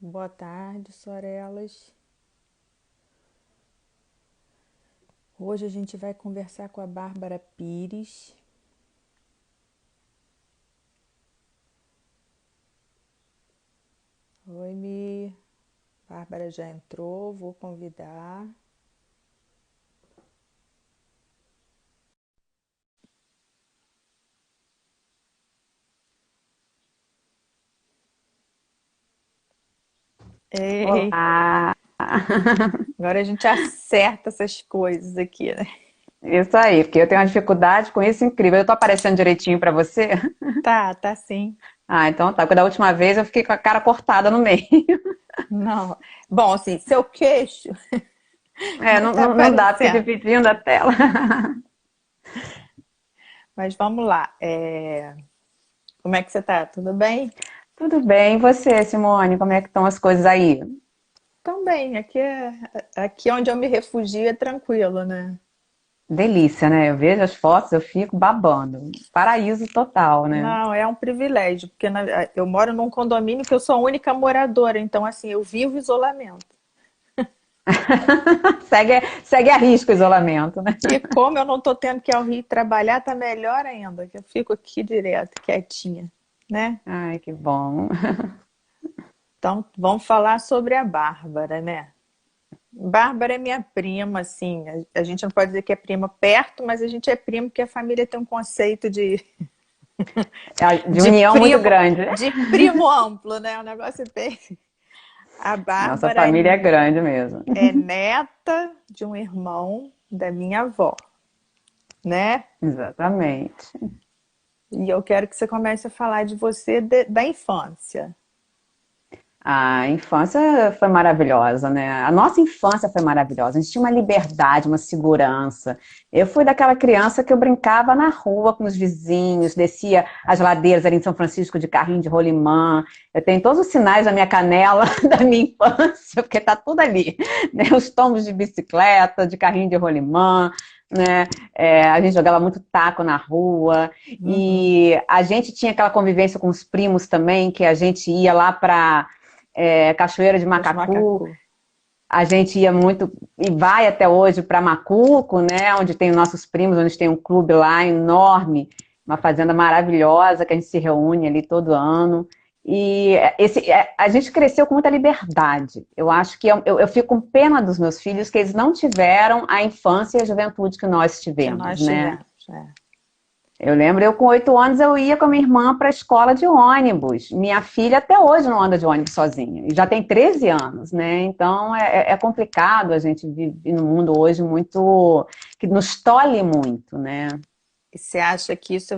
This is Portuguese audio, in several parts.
Boa tarde, Sorelas. Hoje a gente vai conversar com a Bárbara Pires. Oi, Mi. Bárbara já entrou, vou convidar. Ei, Olá! agora a gente acerta essas coisas aqui, né? Isso aí, porque eu tenho uma dificuldade com isso incrível. Eu tô aparecendo direitinho pra você? Tá sim. Ah, então tá, porque da última vez eu fiquei com a cara cortada no meio. Não. Bom, assim, seu queixo É, não não, tá não dá, fiquei aparecendo. dividindo a tela. Mas vamos lá. Como é que você tá? Tudo bem? Tudo bem, e você, Simone? Como é que estão as coisas aí? Também. Aqui onde eu me refugio é tranquilo, né? Delícia, né? Eu vejo as fotos, eu fico babando. Paraíso total, né? Não, é um privilégio, porque eu moro num condomínio que eu sou a única moradora, então assim, eu vivo isolamento. Segue a risco o isolamento, né? E como eu não estou tendo que ir ao Rio trabalhar, tá melhor ainda, que eu fico aqui direto, quietinha, né? Ai, que bom. Então, vamos falar sobre a Bárbara, né? Bárbara é minha prima, assim, a gente não pode dizer que é prima perto, mas a gente é primo porque a família tem um conceito De de união muito primo, grande. de primo amplo, né? O negócio bem. A Nossa Bárbara família é grande mesmo. é neta de um irmão da minha avó, né? Exatamente. E eu quero que você comece a falar de você da infância. A infância foi maravilhosa, né? A nossa infância foi maravilhosa. A gente tinha uma liberdade, uma segurança. Eu fui daquela criança que eu brincava na rua com os vizinhos, descia as ladeiras ali em São Francisco de carrinho de rolimã. Eu tenho todos os sinais na minha canela da minha infância, porque tá tudo ali, né? Os tombos de bicicleta, de carrinho de rolimã, né? A gente jogava muito taco na rua Uhum. e a gente tinha aquela convivência com os primos também, que a gente ia lá para Cachoeira de Os Macacu, macacu. a gente ia muito e vai até hoje para Macuco, né, onde tem os nossos primos, onde tem um clube lá enorme, uma fazenda maravilhosa que a gente se reúne ali todo ano. E a gente cresceu com muita liberdade. Eu acho que eu fico com pena dos meus filhos que eles não tiveram a infância e a juventude que nós Que tivemos, nós né? tivemos. É. Eu lembro, eu com 8 anos eu ia com a minha irmã para a escola de ônibus. Minha filha até hoje não anda de ônibus sozinha, e já tem 13 anos, né? Então é complicado a gente vive num mundo hoje muito que nos tolhe muito, né? E você acha que isso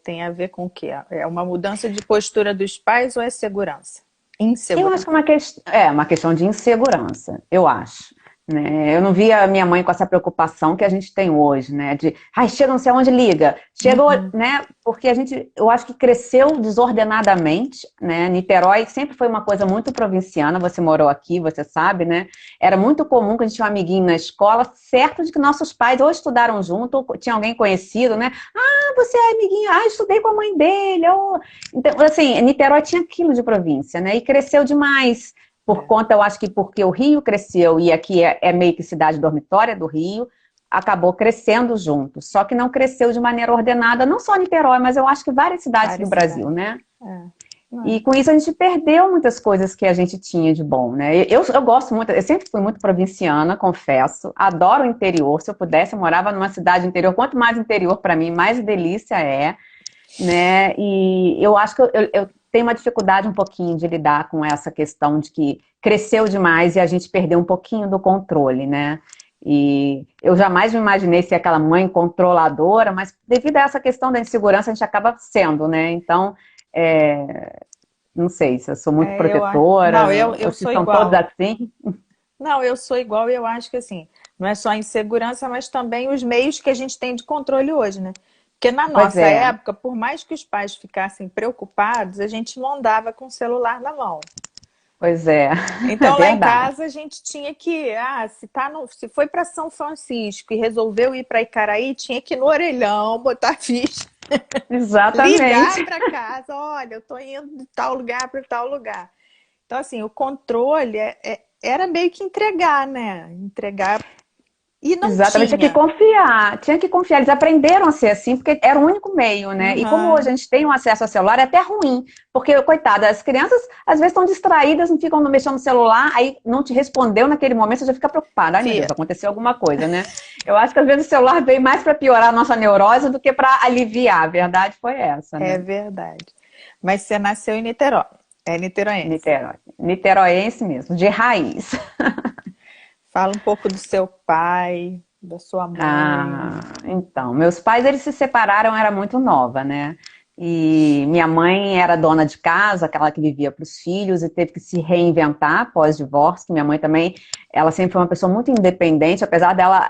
tem a ver com o quê? É uma mudança de postura dos pais ou é segurança? Eu acho que Insegurança. é uma questão de insegurança, eu acho. Né? Eu não via a minha mãe com essa preocupação que a gente tem hoje, né? De, ai, chega não sei onde, liga. Chegou, Uhum. né? Porque a gente, eu acho que cresceu desordenadamente, né? Niterói sempre foi uma coisa muito provinciana, você morou aqui, você sabe, né? Era muito comum que a gente tinha um amiguinho na escola, certo de que nossos pais ou estudaram junto, ou tinha alguém conhecido, né? Ah, você é amiguinho, ah, estudei com a mãe dele, ou então, assim, Niterói tinha aquilo de província, né? E cresceu demais. Por É, conta, eu acho que porque o Rio cresceu e aqui é meio que cidade dormitória do Rio, acabou crescendo junto. Só que não cresceu de maneira ordenada, não só Niterói, mas eu acho que várias cidades do várias Brasil, cidades. né? É. Não E é. com isso a gente perdeu muitas coisas que a gente tinha de bom, né? Eu gosto muito, eu sempre fui muito provinciana, confesso. Adoro o interior. Se eu pudesse, eu morava numa cidade interior. Quanto mais interior para mim, mais delícia é, né? E eu acho que eu tenho uma dificuldade um pouquinho de lidar com essa questão de que cresceu demais e a gente perdeu um pouquinho do controle, né? E eu jamais me imaginei ser aquela mãe controladora, mas devido a essa questão da insegurança, a gente acaba sendo, né? Então, não sei se eu sou muito Não, protetora, eu ou se sou são todos igual. assim. Não, eu sou igual e eu acho que assim, não é só a insegurança, mas também os meios que a gente tem de controle hoje, né? Porque na Pois nossa é, época, por mais que os pais ficassem preocupados, a gente não andava com o celular na mão. pois é, é Então lá em verdade. casa a gente tinha que, se foi para São Francisco e resolveu ir para Icaraí, tinha que ir no orelhão, botar ficha, ligar Exatamente. para casa, olha, eu tô indo de tal lugar para tal lugar. Então, assim, o controle era meio que entregar, né? Entregar. E não Exatamente, tinha que tinha. confiar, tinha que confiar. Eles aprenderam a ser assim, porque era o único meio, né? E como hoje a Uhum. gente tem um acesso ao celular, é até ruim, porque, coitada, as crianças às vezes estão distraídas, não ficam mexendo no celular, aí não te respondeu naquele momento, você já fica preocupada. Ai, meu Deus, Fia, aconteceu alguma coisa, né? Eu acho que às vezes o celular veio mais para piorar a nossa neurose do que para aliviar. A verdade foi essa, é né? verdade. Mas você nasceu em Niterói. É niteroense. Niterói. Niteroense mesmo, de raiz. Fala um pouco do seu pai, da sua mãe. Ah, então, meus pais, eles se separaram, eu era muito nova, né? E minha mãe era dona de casa, aquela que vivia para os filhos, e teve que se reinventar pós-divórcio. Minha mãe também, ela sempre foi uma pessoa muito independente, apesar dela,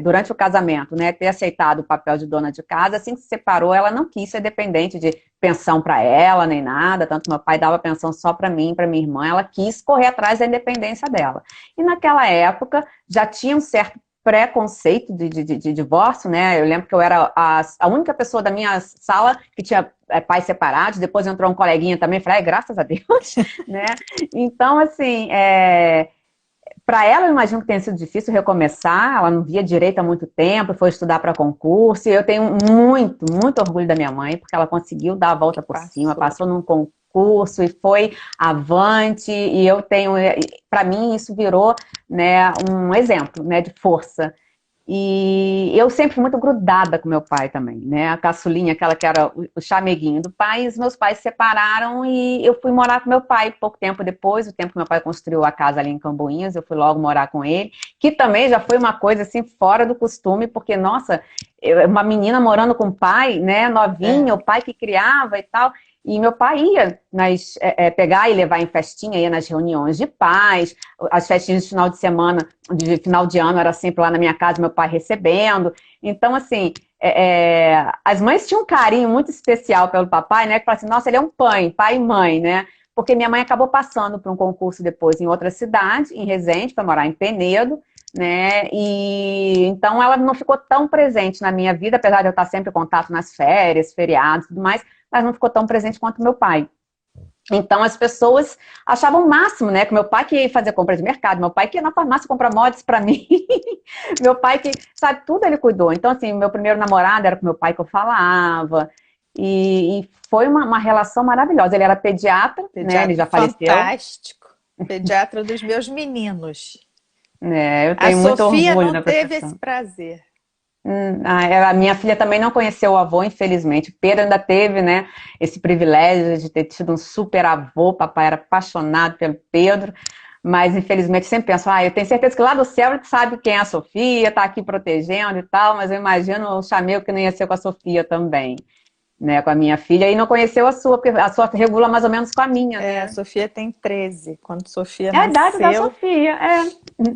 durante o casamento, né, ter aceitado o papel de dona de casa. Assim que se separou, ela não quis ser dependente de pensão para ela, nem nada, tanto que meu pai dava pensão só para mim, para minha irmã. Ela quis correr atrás da independência dela. E naquela época, já tinha um certo preconceito de divórcio, né? Eu lembro que eu era a única pessoa da minha sala que tinha pais separados, depois entrou um coleguinha também, falei, graças a Deus, né? Então, assim, para ela, eu imagino que tenha sido difícil recomeçar, ela não via direito há muito tempo, foi estudar para concurso, e eu tenho muito, muito orgulho da minha mãe, porque ela conseguiu dar a volta por cima, Passou. passou num concurso e foi avante, e eu tenho, para mim, isso virou, né, um exemplo, né, de força. E eu sempre fui muito grudada com meu pai também, né? A caçulinha, aquela que era o chameguinho do pai, os meus pais se separaram e eu fui morar com meu pai pouco tempo depois, o tempo que meu pai construiu a casa ali em Camboinhas, eu fui logo morar com ele, que também já foi uma coisa assim fora do costume, porque, nossa, uma menina morando com o pai, né, novinha, É. o pai que criava e tal. E meu pai ia pegar e levar em festinha, ia nas reuniões de pais, as festinhas de final de semana, de final de ano, era sempre lá na minha casa, meu pai recebendo. Então, assim, as mães tinham um carinho muito especial pelo papai, né? Que falavam assim, nossa, ele é um pai e mãe, né? Porque minha mãe acabou passando por um concurso depois em outra cidade, em Resende, para morar em Penedo, né? E então ela não ficou tão presente na minha vida, apesar de eu estar sempre em contato nas férias, feriados e tudo mais, mas não ficou tão presente quanto meu pai. Então as pessoas achavam o máximo, né? Que meu pai que ia fazer compra de mercado, meu pai que ia na farmácia comprar mods para mim, meu pai que, sabe, tudo ele cuidou. Então, assim, meu primeiro namorado era com meu pai que eu falava, e foi uma relação maravilhosa. Ele era pediatra, né? Ele Pediatra já faleceu, fantástico. Pediatra dos meus meninos. né? Eu A tenho muito Sofia orgulho não da teve esse profissão. prazer. A minha filha também não conheceu o avô, infelizmente. O Pedro ainda teve, né, esse privilégio de ter tido um super avô. Papai era apaixonado pelo Pedro, mas infelizmente sempre penso, eu tenho certeza que lá do céu ele sabe quem é a Sofia, tá aqui protegendo e tal, mas eu imagino o chamego que não ia ser com a Sofia também, né, com a minha filha. E não conheceu a sua, porque a sua regula mais ou menos com a minha, A né? Sofia tem 13. Quando Sofia É a idade da nasceu, Sofia,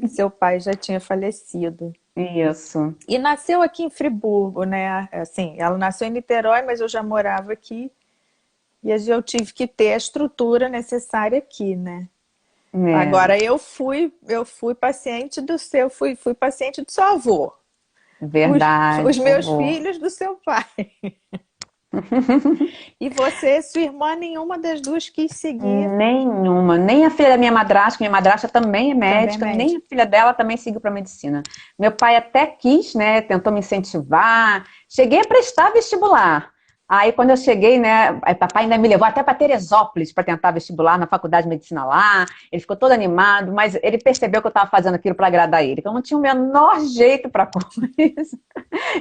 seu pai já tinha falecido. Isso. E nasceu aqui em Friburgo, né? Assim, ela nasceu em Niterói, mas eu já morava aqui. E eu tive que ter a estrutura necessária aqui, né? É, Agora eu fui paciente do seu, fui paciente do seu avô. Os, verdade, os meus vovô. filhos do seu pai. E você, sua irmã, nenhuma das duas quis seguir. Nenhuma, nem a filha da minha madrasta também é Também é médica, nem a médica. filha dela também seguiu para medicina. Meu pai até quis, né, tentou me incentivar, cheguei a prestar vestibular. Aí quando eu cheguei, né, papai ainda me levou até para Teresópolis para tentar vestibular na faculdade de medicina lá. Ele ficou todo animado, mas ele percebeu que eu estava fazendo aquilo para agradar ele, que eu não tinha o menor jeito para coisa.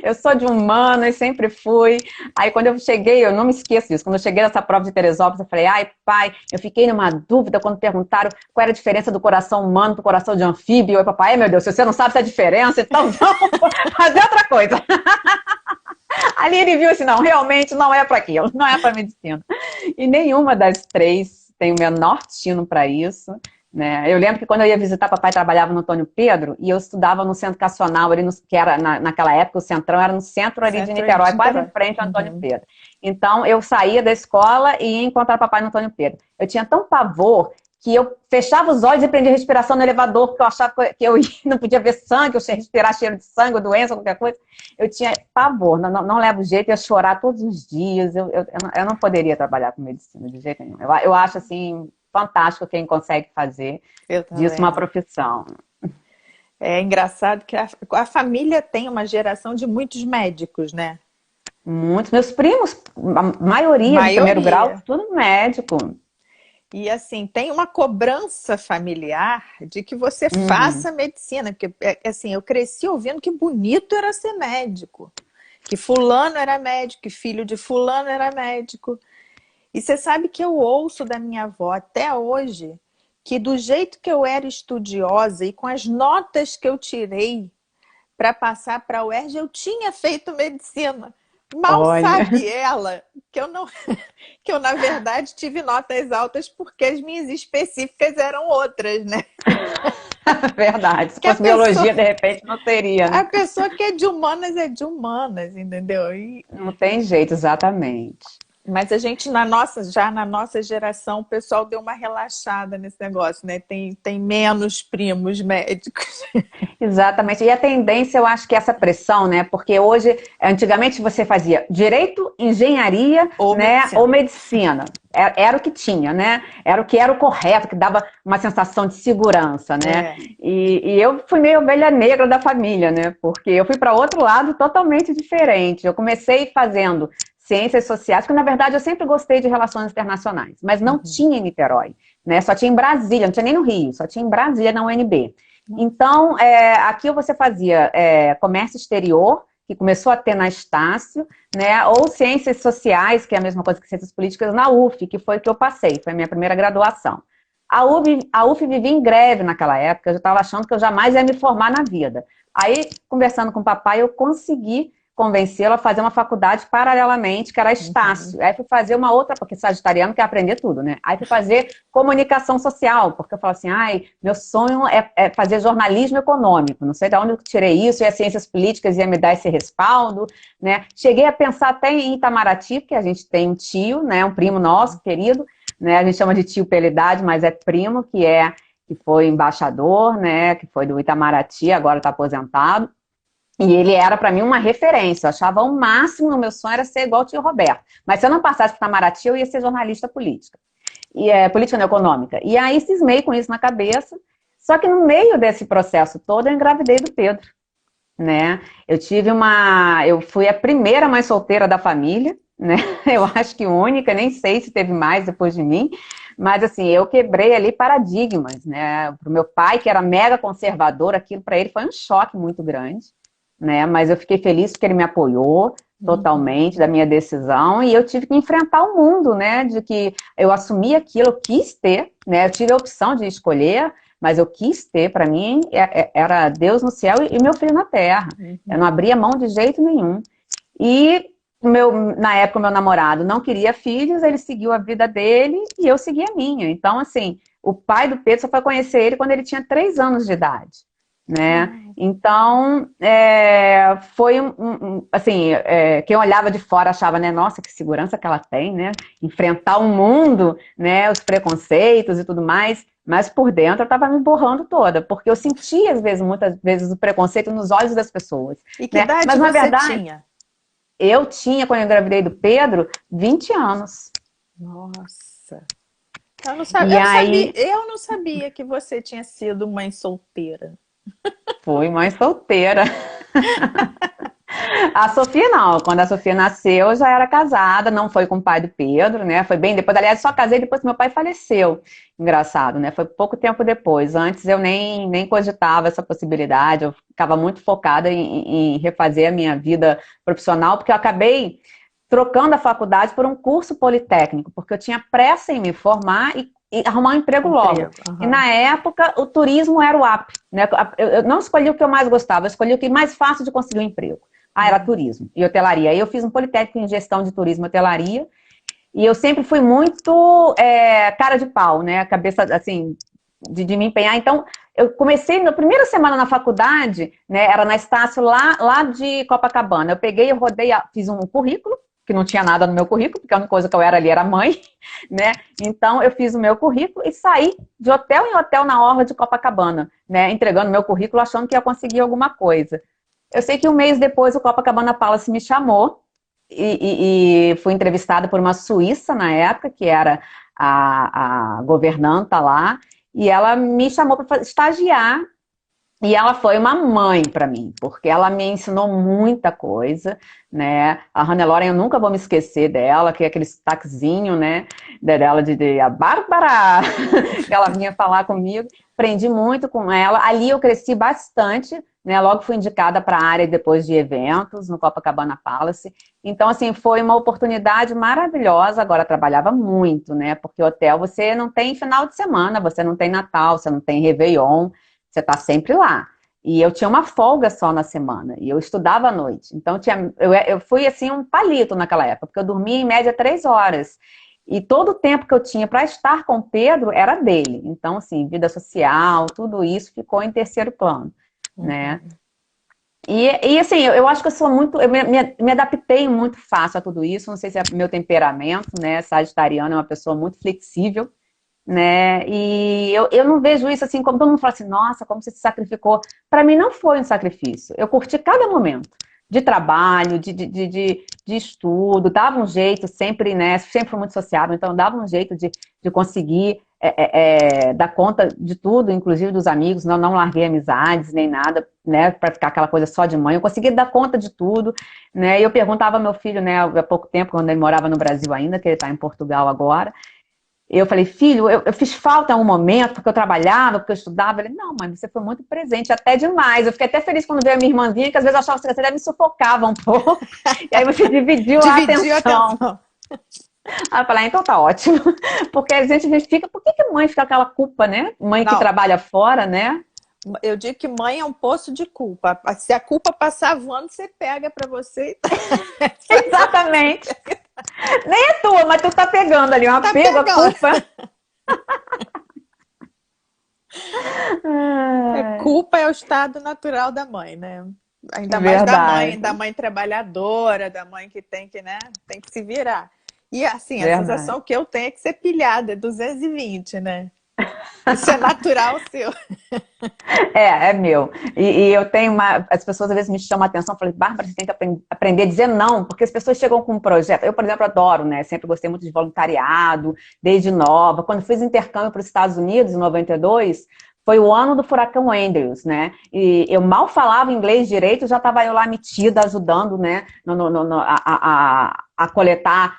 Eu sou de humanas, sempre fui. Aí quando eu cheguei, eu não me esqueço disso, quando eu cheguei nessa prova de Teresópolis, eu falei, ai pai, eu fiquei numa dúvida quando perguntaram qual era a diferença do coração humano pro coração de anfíbio. Eu, papai, meu Deus, se você não sabe essa diferença, então vamos fazer outra coisa. Ali ele viu assim, não, realmente não é para aquilo, não é para medicina. E nenhuma das três tem o menor tino para isso. Né? Eu lembro que quando eu ia visitar, papai trabalhava no Antônio Pedro e eu estudava no Centro Educacional, ali que era naquela época o Centrão era no centro ali de Centro de Niterói, quase em Niterói. frente ao Antônio Uhum. Pedro. Então eu saía da escola e ia encontrar papai no Antônio Pedro. Eu tinha tão pavor que eu fechava os olhos e prendia respiração no elevador, porque eu achava que eu não podia ver sangue, eu respirar cheiro de sangue, ou doença, qualquer coisa. Eu tinha pavor, não levo jeito, eu ia chorar todos os dias, eu não poderia trabalhar com medicina de jeito nenhum. Eu acho assim fantástico quem consegue fazer Eu disso também. uma profissão. É engraçado que a família tem uma geração de muitos médicos, né? Muitos meus primos, a maioria de primeiro grau, Maioria. tudo médico. E assim, tem uma cobrança familiar de que você Uhum. faça medicina, porque assim, eu cresci ouvindo que bonito era ser médico, que fulano era médico, que filho de fulano era médico. E você sabe que eu ouço da minha avó até hoje que do jeito que eu era estudiosa e com as notas que eu tirei para passar para a UERJ, eu tinha feito medicina. Mal Olha, sabe ela que eu não, que eu na verdade tive notas altas porque as minhas específicas eram outras, né? verdade. Se Que fosse biologia, de repente, não teria, a né? pessoa que é de humanas, entendeu? Não tem jeito, exatamente. Mas a gente, já na nossa geração, o pessoal deu uma relaxada nesse negócio, né? Tem menos primos médicos. Exatamente. E a tendência, eu acho que é essa pressão, né? Porque hoje, antigamente você fazia direito, engenharia, Ou né? Ou medicina. medicina. Era o que tinha, né? Era o que era o correto, que dava uma sensação de segurança, né? É. E eu fui meio ovelha negra da família, né? Porque eu fui para outro lado totalmente diferente. Eu comecei fazendo ciências sociais, porque na verdade eu sempre gostei de relações internacionais, mas não Uhum. tinha em Niterói, né? Só tinha em Brasília, não tinha nem no Rio, só tinha em Brasília, na UNB. Então, aqui você fazia comércio exterior, que começou a ter na Estácio, né, ou ciências sociais, que é a mesma coisa que ciências políticas, na UF, que foi o que eu passei, foi a minha primeira graduação. A UF vivia em greve naquela época, eu já estava achando que eu jamais ia me formar na vida. Aí, conversando com o papai, eu consegui convencê-lo a fazer uma faculdade paralelamente, que era Uhum. Estácio. Aí fui fazer uma outra, porque sagitariano quer aprender tudo, né? Aí fui fazer comunicação social, porque eu falo assim, ai, meu sonho é fazer jornalismo econômico, não sei de onde eu tirei isso, e as ciências políticas ia me dar esse respaldo, né? Cheguei a pensar até em Itamaraty, porque a gente tem um tio, né, um primo nosso, querido, né, a gente chama de tio pela idade, mas é primo, que foi embaixador, né, que foi do Itamaraty, agora está aposentado, e ele era, para mim, uma referência. Eu achava o máximo, o meu sonho era ser igual o tio Roberto. Mas se eu não passasse para Itamaraty, eu ia ser jornalista política. Política não, econômica. E aí cismei com isso na cabeça. Só que no meio desse processo todo, eu engravidei do Pedro, né? Eu fui a primeira mãe solteira da família, né? Eu acho que única, nem sei se teve mais depois de mim. Mas assim, eu quebrei ali paradigmas, né? Para o meu pai, que era mega conservador, aquilo para ele foi um choque muito grande, né? Mas eu fiquei feliz porque ele me apoiou Uhum. totalmente da minha decisão e eu tive que enfrentar o mundo, né? De que eu assumi aquilo, eu quis ter, né? Eu tive a opção de escolher, mas eu quis ter, para mim, era Deus no céu e meu filho na terra. Eu não Uhum. abria mão de jeito nenhum. E na época, o meu namorado não queria filhos, ele seguiu a vida dele e eu segui a minha. Então, assim, o pai do Pedro só foi conhecer ele quando ele tinha 3 anos de idade, né? Ah, Então, foi assim, quem olhava de fora achava, né, nossa, que segurança que ela tem, né? Enfrentar o mundo, né, os preconceitos e tudo mais, mas por dentro eu estava me borrando toda, porque eu sentia, às vezes, muitas vezes, o preconceito nos olhos das pessoas, e que né? idade Mas, na você verdade, tinha? eu tinha, quando eu engravidei do Pedro, 20 anos. Nossa. Eu não E sabia, aí, eu não sabia que você tinha sido mãe solteira. fui mãe solteira. A Sofia não, quando a Sofia nasceu eu já era casada, não foi com o pai do Pedro, né? Foi bem depois, aliás, só casei depois que meu pai faleceu. Engraçado, né? Foi pouco tempo depois. Antes eu nem cogitava essa possibilidade, eu ficava muito focada em refazer a minha vida profissional, porque eu acabei trocando a faculdade por um curso politécnico, porque eu tinha pressa em me formar e arrumar um emprego logo. Emprego. E Aham. na época o turismo era o ápice, né? Eu não escolhi o que eu mais gostava, eu escolhi o que mais fácil de conseguir um emprego. Ah, era Uhum. turismo e hotelaria. Aí eu fiz um politécnico em gestão de turismo e hotelaria. E eu sempre fui muito cara de pau, né? Cabeça, assim, de me empenhar. Então, eu comecei, na primeira semana na faculdade, né? Era na Estácio, lá de Copacabana. Eu peguei, eu rodei, fiz um currículo, que não tinha nada no meu currículo, porque a única coisa que eu era ali era mãe, né? Então, eu fiz o meu currículo e saí de hotel em hotel na orla de Copacabana, né? Entregando meu currículo, achando que ia conseguir alguma coisa. Eu sei que um mês depois o Copacabana Palace me chamou e fui entrevistada por uma suíça na época, que era a governanta lá, e ela me chamou para estagiar. E ela foi uma mãe para mim, porque ela me ensinou muita coisa, né? A Hannelore, eu nunca vou me esquecer dela, que é aquele sotaquezinho, né? Dela de a Bárbara, que ela vinha falar comigo. Aprendi muito com ela. Ali eu cresci bastante, né? Logo fui indicada para a área depois de eventos, no Copacabana Palace. Então, assim, foi uma oportunidade maravilhosa. Agora, trabalhava muito, né? Porque hotel você não tem final de semana, você não tem Natal, você não tem Réveillon. Você está sempre lá. E eu tinha uma folga só na semana. E eu estudava à noite. Então, eu fui, assim, um palito naquela época. Porque eu dormia, em média, 3 horas. E todo o tempo que eu tinha para estar com o Pedro era dele. Então, assim, vida social, tudo isso ficou em terceiro plano, né? E assim, eu acho que eu sou muito... Eu me adaptei muito fácil a tudo isso. Não sei se é meu temperamento, né? Sagitariano é uma pessoa muito flexível, né? E eu não vejo isso assim, como todo mundo fala assim, nossa, como você se sacrificou. Para mim não foi um sacrifício. Eu curti cada momento de trabalho, de estudo, dava um jeito sempre, né? Sempre fui muito sociável, então dava um jeito de conseguir dar conta de tudo, inclusive dos amigos, não larguei amizades nem nada, né? Para ficar aquela coisa só de mãe. Eu consegui dar conta de tudo, né? E eu perguntava ao meu filho, né, há pouco tempo, quando ele morava no Brasil ainda, que ele está em Portugal agora. Eu falei, filho, eu fiz falta em um momento, porque eu trabalhava, porque eu estudava. Ele, não, mãe, você foi muito presente, até demais. Eu fiquei até feliz quando veio a minha irmãzinha, que às vezes eu achava que você até me sufocava um pouco. E aí você dividiu a atenção. Aí eu falei, então tá ótimo. Porque a gente fica, por que mãe fica aquela culpa, né? Mãe que trabalha fora, né? Eu digo que mãe é um poço de culpa. Se a culpa passar voando, você pega pra você. Exatamente. Nem é tua, mas tu tá pegando ali, uma pega, culpa. Culpa é o estado natural da mãe, né? Ainda mais da mãe trabalhadora, da mãe que tem que, né? Tem que se virar. E assim, a sensação que eu tenho é que ser pilhada, é 220, né? Isso é natural seu. É meu. E eu tenho as pessoas às vezes me chamam a atenção, eu falei, Bárbara, você tem que aprender a dizer não, porque as pessoas chegam com um projeto. Eu, por exemplo, adoro, né? Sempre gostei muito de voluntariado, desde nova. Quando fiz intercâmbio para os Estados Unidos, em 92, foi o ano do furacão Andrews, né? E eu mal falava inglês direito, já estava eu lá metida, ajudando, né? A coletar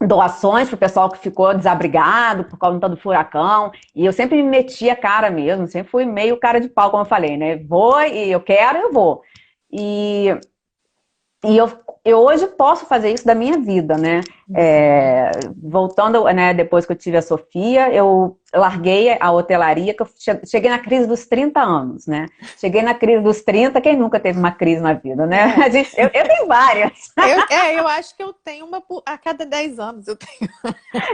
doações para o pessoal que ficou desabrigado por conta do furacão, e eu sempre me meti a cara mesmo, sempre fui meio cara de pau, como eu falei, né? Vou, e eu quero, eu vou. E eu hoje posso fazer isso da minha vida, né? Voltando, né, depois que eu tive a Sofia, eu larguei a hotelaria, que eu cheguei na crise dos 30 anos, né? Cheguei na crise dos 30, quem nunca teve uma crise na vida, né? Eu tenho várias. Eu acho que eu tenho uma a cada 10 anos. Eu tenho.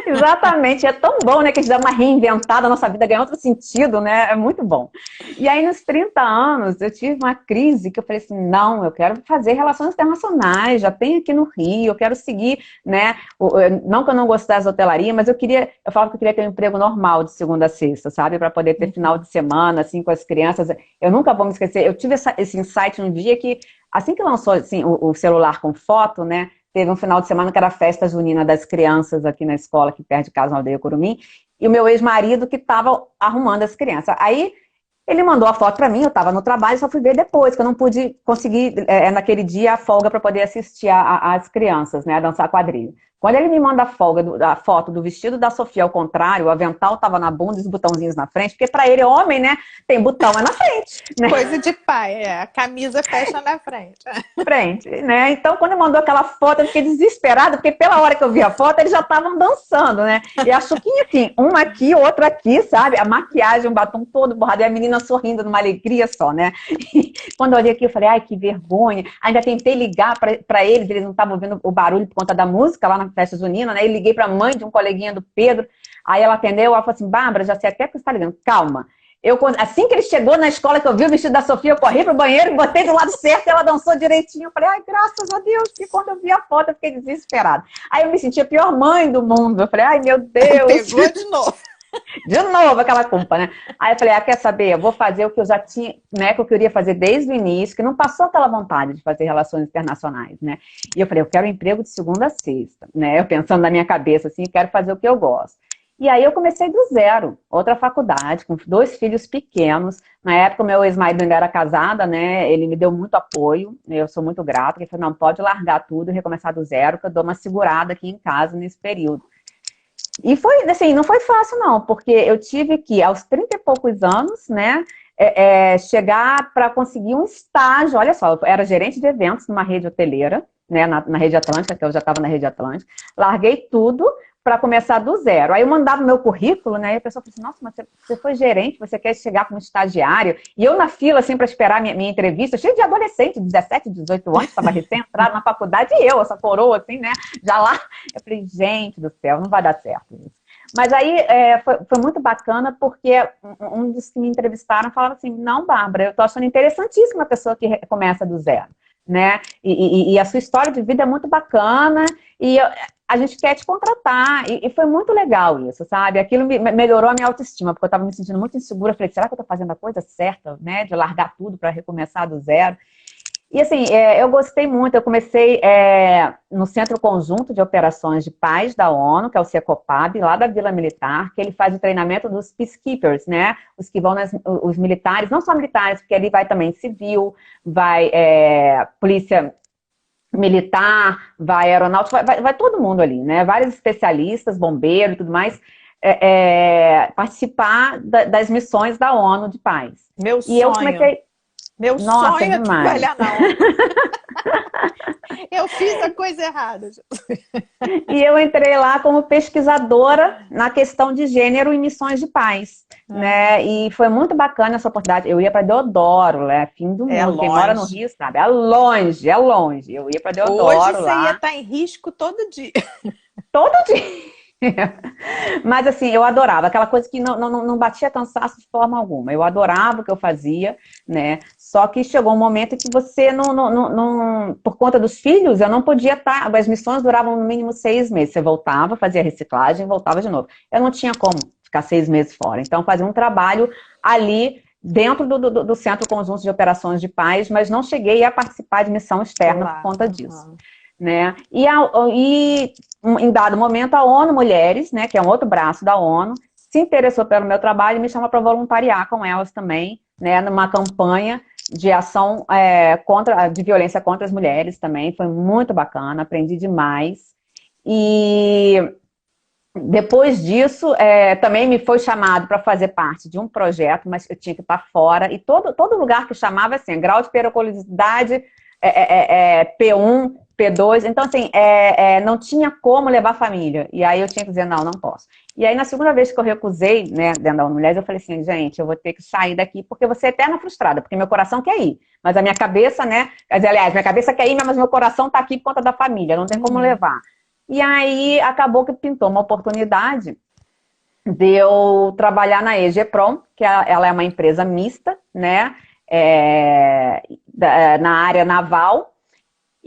Exatamente, é tão bom, né, que a gente dá uma reinventada, a nossa vida ganha outro sentido, né? É muito bom. E aí, nos 30 anos, eu tive uma crise que eu falei assim, não, eu quero fazer relações internacionais, já tenho aqui no Rio, eu quero seguir, né? Não que eu não gostasse da hotelaria, mas eu falava que eu queria ter um emprego normal de segunda a sexta, sabe? Para poder ter final de semana, assim, com as crianças. Eu nunca vou me esquecer, eu tive esse insight um dia que, assim que lançou assim, o celular com foto, né? Teve um final de semana que era a festa junina das crianças aqui na escola, aqui perto de casa, na Aldeia Curumim, e o meu ex-marido que estava arrumando as crianças. Aí ele mandou a foto para mim, eu estava no trabalho, só fui ver depois, que eu não pude conseguir, naquele dia, a folga para poder assistir às crianças, né, a dançar quadrilha. Quando ele me manda a foto do vestido da Sofia ao contrário, o avental estava na bunda e os botãozinhos na frente, porque para ele, homem, né, tem botão na frente. Né? Coisa de pai, a camisa fecha na frente. Frente, né? Então, quando ele mandou aquela foto, eu fiquei desesperada, porque pela hora que eu vi a foto, eles já estavam dançando, né? E a Chuquinha, assim, uma aqui, outra aqui, sabe? A maquiagem, o batom todo borrado, e a menina sorrindo numa alegria só, né? E quando eu olhei aqui, eu falei, ai, que vergonha. Ainda tentei ligar para eles não estavam ouvindo o barulho por conta da música lá na festa junina, né? E liguei para a mãe de um coleguinha do Pedro, aí ela atendeu, ela falou assim, Bárbara, já sei até que você está ligando, calma. Assim que ele chegou na escola, que eu vi o vestido da Sofia, eu corri pro banheiro, botei do lado certo, e ela dançou direitinho. Eu falei, ai, graças a Deus. E quando eu vi a foto, eu fiquei desesperada. Aí eu me senti a pior mãe do mundo. Eu falei, ai, meu Deus. Pegou de novo. De novo aquela culpa, né? Aí eu falei, quer saber? Eu vou fazer o que eu já tinha, né? Que eu queria fazer desde o início, que não passou aquela vontade de fazer relações internacionais, né? E eu falei, eu quero um emprego de segunda a sexta, né? Eu pensando na minha cabeça, assim, quero fazer o que eu gosto. E aí eu comecei do zero, outra faculdade, com 2 filhos pequenos. Na época, o meu ex-marido ainda era casada, né? Ele me deu muito apoio, eu sou muito grata. Ele falou, não, pode largar tudo e recomeçar do zero, que eu dou uma segurada aqui em casa nesse período. E foi, assim, não foi fácil não, porque eu tive que, aos 30 e poucos anos, né, chegar para conseguir um estágio. Olha só, eu era gerente de eventos numa rede hoteleira, né, na Rede Atlântica, que eu já estava na Rede Atlântica. Larguei tudo para começar do zero. Aí eu mandava o meu currículo, né, e a pessoa falou assim, nossa, mas você foi gerente, você quer chegar como estagiário? E eu na fila, assim, para esperar minha entrevista, cheio de adolescente, 17, 18 anos, estava recém-entrada na faculdade, e eu, essa coroa, assim, né, já lá. Eu falei, gente do céu, não vai dar certo isso. Mas aí foi muito bacana, porque um dos que me entrevistaram falava assim, não, Bárbara, eu tô achando interessantíssima a pessoa que começa do zero, né? E a sua história de vida é muito bacana, e a gente quer te contratar. E foi muito legal isso, sabe? Aquilo melhorou a minha autoestima, porque eu estava me sentindo muito insegura. Eu falei, será que eu estou fazendo a coisa certa, né? De largar tudo para recomeçar do zero. E assim, eu gostei muito. Eu comecei no Centro Conjunto de Operações de Paz da ONU, que é o CECOPAB, lá da Vila Militar, que ele faz o treinamento dos peacekeepers, né? Os que vão os militares, não só militares, porque ali vai também civil, vai polícia militar, vai aeronáutica, vai todo mundo ali, né? Vários especialistas, bombeiros e tudo mais, participar das missões da ONU de paz. Meu E eu sonho. comecei... Meu Nossa, sonho é demais. trabalhar na ONU. Eu fiz a coisa errada. E eu entrei lá como pesquisadora na questão de gênero em missões de paz, né? E foi muito bacana essa oportunidade. Eu ia para Deodoro, né? Fim do mundo. Quem mora no Longe. Rio sabe, é longe, é longe. Eu ia para Hoje Deodoro você ia lá. estar em risco todo dia. Todo dia. Mas assim, eu adorava, aquela coisa que não batia cansaço de forma alguma. Eu adorava o que eu fazia, né? Só que chegou um momento em que você por conta dos filhos, eu não podia estar. As missões duravam no mínimo 6 meses. Você voltava, fazia reciclagem, voltava de novo. Eu não tinha como ficar 6 meses fora. Então, fazia um trabalho ali dentro do Centro Conjunto de Operações de Paz, mas não cheguei a participar de missão externa por conta disso. Né? E em dado momento a ONU Mulheres, né, que é um outro braço da ONU, se interessou pelo meu trabalho e me chamou para voluntariar com elas também, né, numa campanha de ação de violência contra as mulheres também. Foi muito bacana, aprendi demais. E depois disso, também me foi chamado para fazer parte de um projeto, mas eu tinha que estar fora, e todo lugar que chamava, assim, grau de periculosidade P1, P2, então assim, não tinha como levar a família, e aí eu tinha que dizer, não posso. E aí na segunda vez que eu recusei, né, dentro da ONU Mulheres, eu falei assim, gente, eu vou ter que sair daqui, porque você é eterna frustrada, porque meu coração quer ir, mas a minha cabeça, né, aliás, minha cabeça quer ir, mas meu coração tá aqui por conta da família, não tem como levar. E aí acabou que pintou uma oportunidade de eu trabalhar na EGPROM, que ela é uma empresa mista, né, na área naval,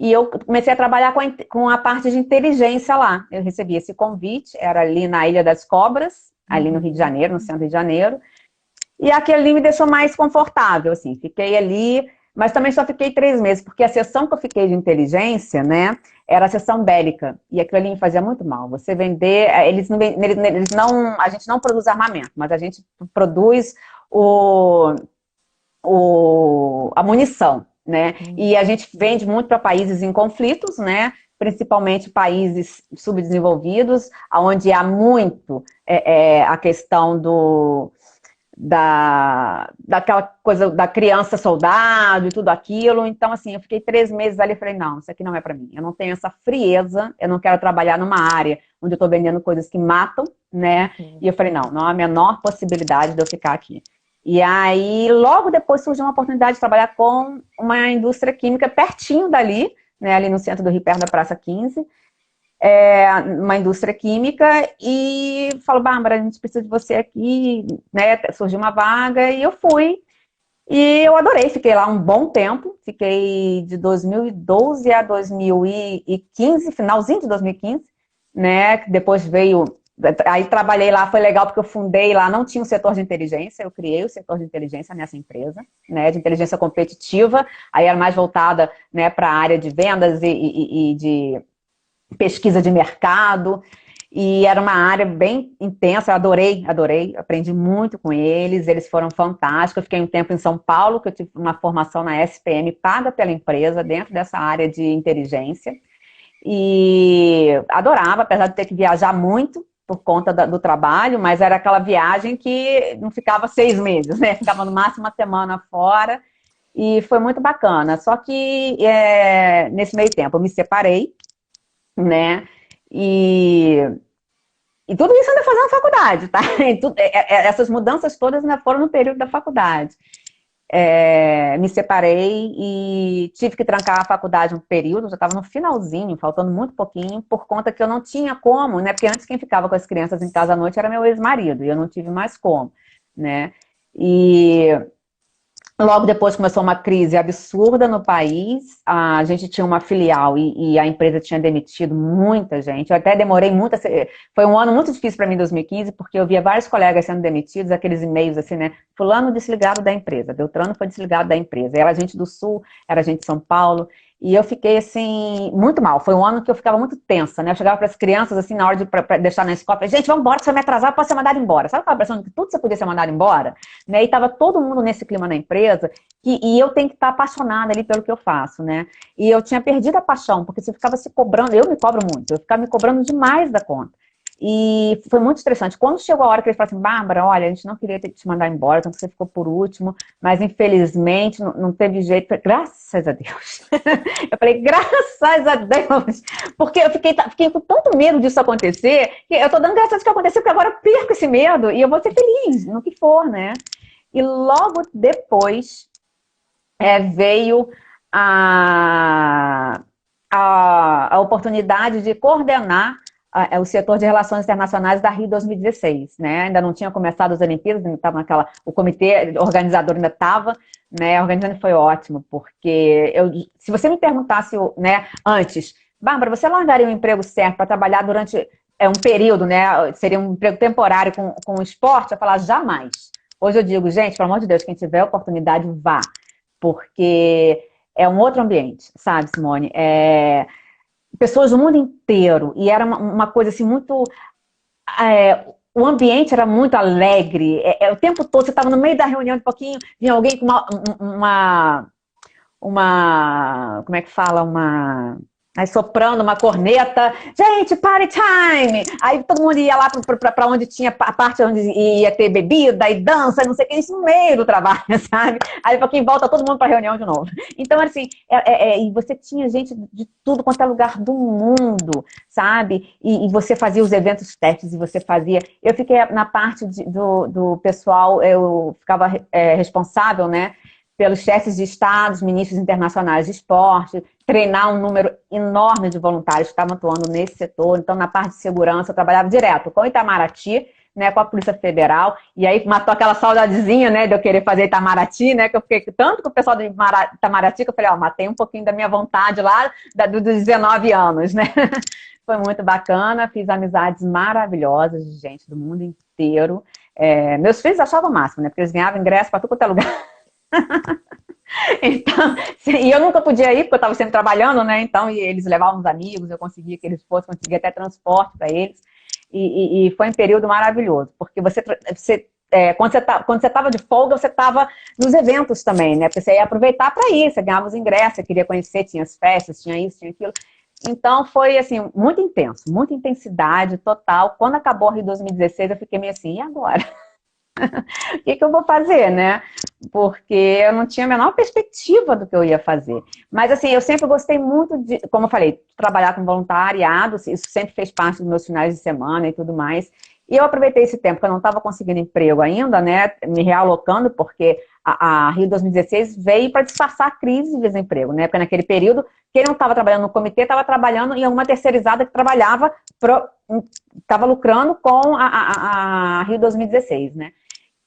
e eu comecei a trabalhar com a parte de inteligência lá. Eu recebi esse convite, era ali na Ilha das Cobras, ali no Rio de Janeiro, no centro do Rio de Janeiro, e aquele ali me deixou mais confortável, assim, fiquei ali, mas também só fiquei 3 meses, porque a sessão que eu fiquei de inteligência, né, era a sessão bélica, e aquilo ali me fazia muito mal. Você vender, a gente não produz armamento, mas a gente produz a munição, né? E a gente vende muito para países em conflitos, né? Principalmente países subdesenvolvidos, onde há muito a questão daquela coisa da criança soldado e tudo aquilo. Então, assim, eu fiquei 3 meses ali e falei, não, isso aqui não é para mim. Eu não tenho essa frieza, eu não quero trabalhar numa área onde eu estou vendendo coisas que matam, né? E eu falei, não há a menor possibilidade de eu ficar aqui. E aí, logo depois surgiu uma oportunidade de trabalhar com uma indústria química pertinho dali, né, ali no centro do Rio, perto da Praça 15, uma indústria química, e falou, Bárbara, a gente precisa de você aqui, né, surgiu uma vaga, e eu fui, e eu adorei, fiquei lá um bom tempo, fiquei de 2012 a 2015, finalzinho de 2015, né, depois veio Aí trabalhei lá, foi legal porque eu fundei lá, não tinha um setor de inteligência, eu criei o setor de inteligência nessa empresa, né, de inteligência competitiva, aí era mais voltada, né, para a área de vendas e de pesquisa de mercado, e era uma área bem intensa, eu adorei, aprendi muito com eles, eles foram fantásticos, eu fiquei um tempo em São Paulo, que eu tive uma formação na SPM paga pela empresa, dentro dessa área de inteligência, e adorava, apesar de ter que viajar muito por conta do trabalho, mas era aquela viagem que não ficava 6 meses, né? Ficava no máximo uma semana fora, e foi muito bacana. Só que nesse meio tempo eu me separei, né? E tudo isso ainda fazendo faculdade, tá? Essas mudanças todas ainda foram no período da faculdade. Me separei e tive que trancar a faculdade um período, já estava no finalzinho, faltando muito pouquinho, por conta que eu não tinha como, né? Porque antes quem ficava com as crianças em casa à noite era meu ex-marido, e eu não tive mais como, né? E logo depois começou uma crise absurda no país, a gente tinha uma filial e a empresa tinha demitido muita gente, eu até demorei muito, foi um ano muito difícil para mim em 2015, porque eu via vários colegas sendo demitidos, aqueles e-mails assim, né, fulano desligado da empresa, Beltrano foi desligado da empresa, era gente do Sul, era gente de São Paulo, e eu fiquei assim, muito mal, foi um ano que eu ficava muito tensa, né, eu chegava para as crianças assim, na hora de pra deixar na escola, falei, gente, vamos embora, que você vai me atrasar, pode ser mandado embora, sabe aquela pressão de que tudo você podia ser mandado embora? Né? E estava todo mundo nesse clima na empresa, e eu tenho que estar apaixonada ali pelo que eu faço, né? E eu tinha perdido a paixão, porque você ficava se cobrando, eu me cobro muito, eu ficava me cobrando demais da conta. E foi muito estressante. Quando chegou a hora que eles falaram assim, Bárbara, olha, a gente não queria te mandar embora, tanto que você ficou por último, mas infelizmente não teve jeito, graças a Deus. Eu falei, graças a Deus, porque eu fiquei com tanto medo disso acontecer, que eu tô dando graças a Deus que aconteceu, porque agora eu perco esse medo e eu vou ser feliz no que for, né? E logo depois veio a, a oportunidade de coordenar o setor de relações internacionais da Rio 2016, né? Ainda não tinha começado as Olimpíadas, ainda estava o comitê organizador ainda estava, né? Organizando foi ótimo, porque se você me perguntasse, né, antes, Bárbara, você largaria um emprego certo para trabalhar durante um período, né? Seria um emprego temporário com esporte? Eu falar jamais. Hoje eu digo, gente, pelo amor de Deus, quem tiver oportunidade, vá, porque é um outro ambiente, sabe, Simone? Pessoas do mundo inteiro, e era uma coisa assim muito... o ambiente era muito alegre, o tempo todo, você estava no meio da reunião, um pouquinho, vinha alguém com como é que fala, aí soprando uma corneta, gente, party time! Aí todo mundo ia lá para onde tinha a parte onde ia ter bebida e dança, não sei o que, isso no meio do trabalho, sabe? Aí para quem volta todo mundo para a reunião de novo. Então, assim, e você tinha gente de tudo quanto é lugar do mundo, sabe? E você fazia os eventos testes, e você fazia... Eu fiquei na parte do pessoal, eu ficava responsável, né? Pelos chefes de estados, ministros internacionais de esporte, treinar um número enorme de voluntários que estavam atuando nesse setor. Então, na parte de segurança, eu trabalhava direto com Itamaraty, né, com a Polícia Federal, e aí matou aquela saudadezinha, né, de eu querer fazer Itamaraty, né, que eu fiquei tanto com o pessoal de Itamaraty, que eu falei, matei um pouquinho da minha vontade lá, dos 19 anos, né. Foi muito bacana, fiz amizades maravilhosas de gente do mundo inteiro. Meus filhos achavam o máximo, né, porque eles ganhavam ingresso para tudo quanto é lugar. Então, e eu nunca podia ir, porque eu estava sempre trabalhando, né? Então, e eles levavam uns amigos, eu conseguia que eles fossem, conseguia até transporte para eles. E foi um período maravilhoso, porque quando você estava de folga, você estava nos eventos também, né? Porque você ia aproveitar para ir, você ganhava os ingressos, você queria conhecer, tinha as festas, tinha isso, tinha aquilo. Então, foi, assim, muito intenso, muita intensidade total. Quando acabou a Rio 2016, eu fiquei meio assim, e agora? O que eu vou fazer, né? Porque eu não tinha a menor perspectiva do que eu ia fazer. Mas, assim, eu sempre gostei muito de, como eu falei, trabalhar com voluntariado, isso sempre fez parte dos meus finais de semana e tudo mais. E eu aproveitei esse tempo que eu não estava conseguindo emprego ainda, né? Me realocando, porque a Rio 2016 veio para disfarçar a crise de desemprego, né? Porque naquele período, quem não estava trabalhando no comitê, estava trabalhando em alguma terceirizada que estava lucrando com a Rio 2016, né?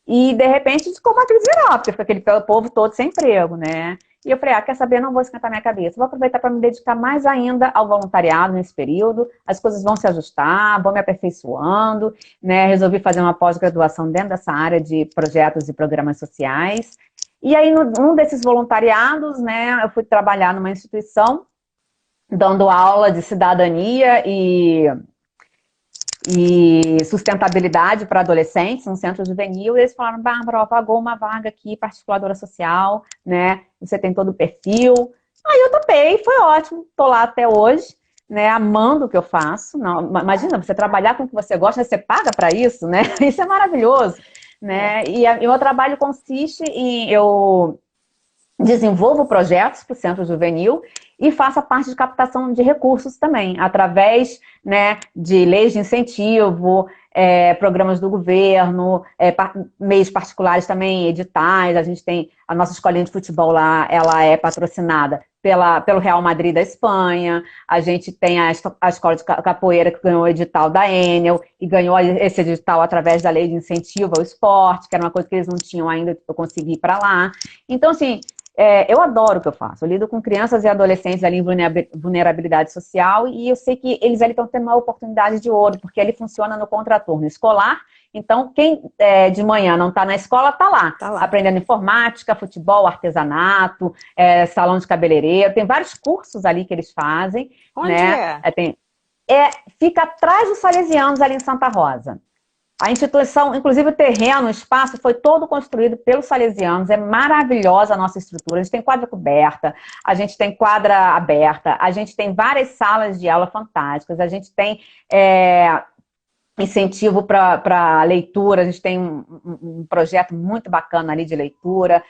E, de repente, ficou uma crise geral, porque fica aquele povo todo sem emprego, né? E eu falei, quer saber, não vou esquentar minha cabeça, vou aproveitar para me dedicar mais ainda ao voluntariado nesse período, as coisas vão se ajustar, vou me aperfeiçoando, né? Resolvi fazer uma pós-graduação dentro dessa área de projetos e programas sociais. E aí, num desses voluntariados, né, eu fui trabalhar numa instituição, dando aula de cidadania e sustentabilidade para adolescentes, um centro juvenil, e eles falaram, Bárbara, pagou uma vaga aqui, particuladora social, né, você tem todo o perfil. Aí eu topei, foi ótimo, tô lá até hoje, né, amando o que eu faço. Não, imagina, você trabalhar com o que você gosta, você paga para isso, né, isso é maravilhoso, né, e o meu trabalho consiste em, eu desenvolvo projetos para o Centro Juvenil e faço a parte de captação de recursos também, através, né, de leis de incentivo, programas do governo, meios particulares também, editais. A gente tem a nossa escolinha de futebol lá, ela é patrocinada pelo Real Madrid da Espanha. A gente tem a escola de capoeira que ganhou o edital da Enel e ganhou esse edital através da lei de incentivo ao esporte, que era uma coisa que eles não tinham ainda, eu consegui ir para lá. Então, assim, eu adoro o que eu faço. Eu lido com crianças e adolescentes ali em vulnerabilidade social e eu sei que eles ali estão tendo uma oportunidade de ouro, porque ele funciona no contraturno escolar. Então, quem de manhã não está na escola, está lá, aprendendo informática, futebol, artesanato, salão de cabeleireiro. Tem vários cursos ali que eles fazem. Onde né? Fica atrás dos Salesianos, ali em Santa Rosa. A instituição, inclusive o terreno, o espaço, foi todo construído pelos salesianos. É maravilhosa a nossa estrutura. A gente tem quadra coberta, a gente tem quadra aberta, a gente tem várias salas de aula fantásticas, a gente tem incentivo para leitura, a gente tem um projeto muito bacana ali de leitura.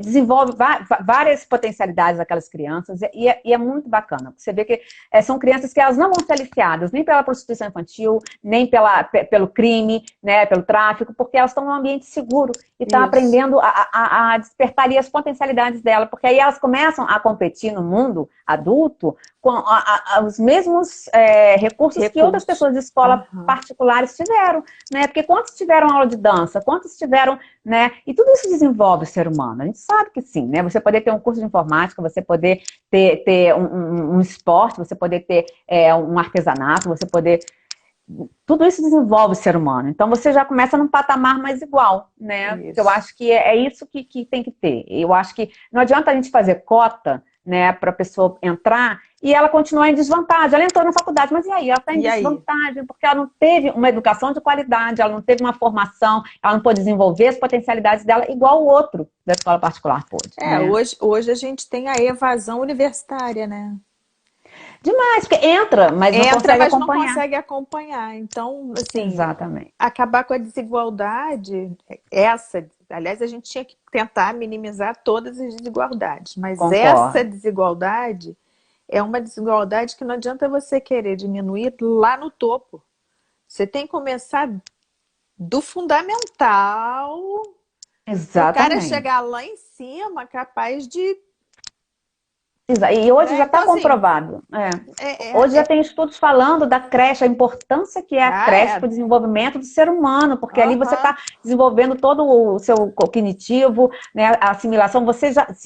Desenvolve várias potencialidades daquelas crianças e é muito bacana. Você vê que são crianças que elas não vão ser aliciadas nem pela prostituição infantil, nem pelo crime, né, pelo tráfico, porque elas estão num ambiente seguro e estão aprendendo a despertar ali as potencialidades dela, porque aí elas começam a competir no mundo adulto com os mesmos recursos que outras pessoas de escola particulares tiveram, né? Porque quantos tiveram aula de dança, quantos tiveram, né? E tudo isso desenvolve o ser humano, a gente sabe que sim, né? Você poder ter um curso de informática, você poder ter um esporte, você poder ter um artesanato, você poder... Tudo isso desenvolve o ser humano. Então, você já começa num patamar mais igual, né? Eu acho que é isso que tem que ter. Eu acho que não adianta a gente fazer cota, né, para a pessoa entrar e ela continuar em desvantagem. Ela entrou na faculdade, mas e aí? Ela está em desvantagem porque ela não teve uma educação de qualidade, ela não teve uma formação, ela não pôde desenvolver as potencialidades dela igual o outro da escola particular pôde. Né? Hoje a gente tem a evasão universitária, né? Demais, porque mas não consegue acompanhar. Então, assim, exatamente. Acabar com a desigualdade, aliás, a gente tinha que tentar minimizar todas as desigualdades, mas essa desigualdade é uma desigualdade que não adianta você querer diminuir lá no topo. Você tem que começar do fundamental, exatamente. O cara chegar lá em cima capaz de... E hoje já está comprovado. Hoje já tem estudos falando da creche, a importância que é a creche para o desenvolvimento do ser humano, porque ali você está desenvolvendo todo o seu cognitivo, né, a assimilação.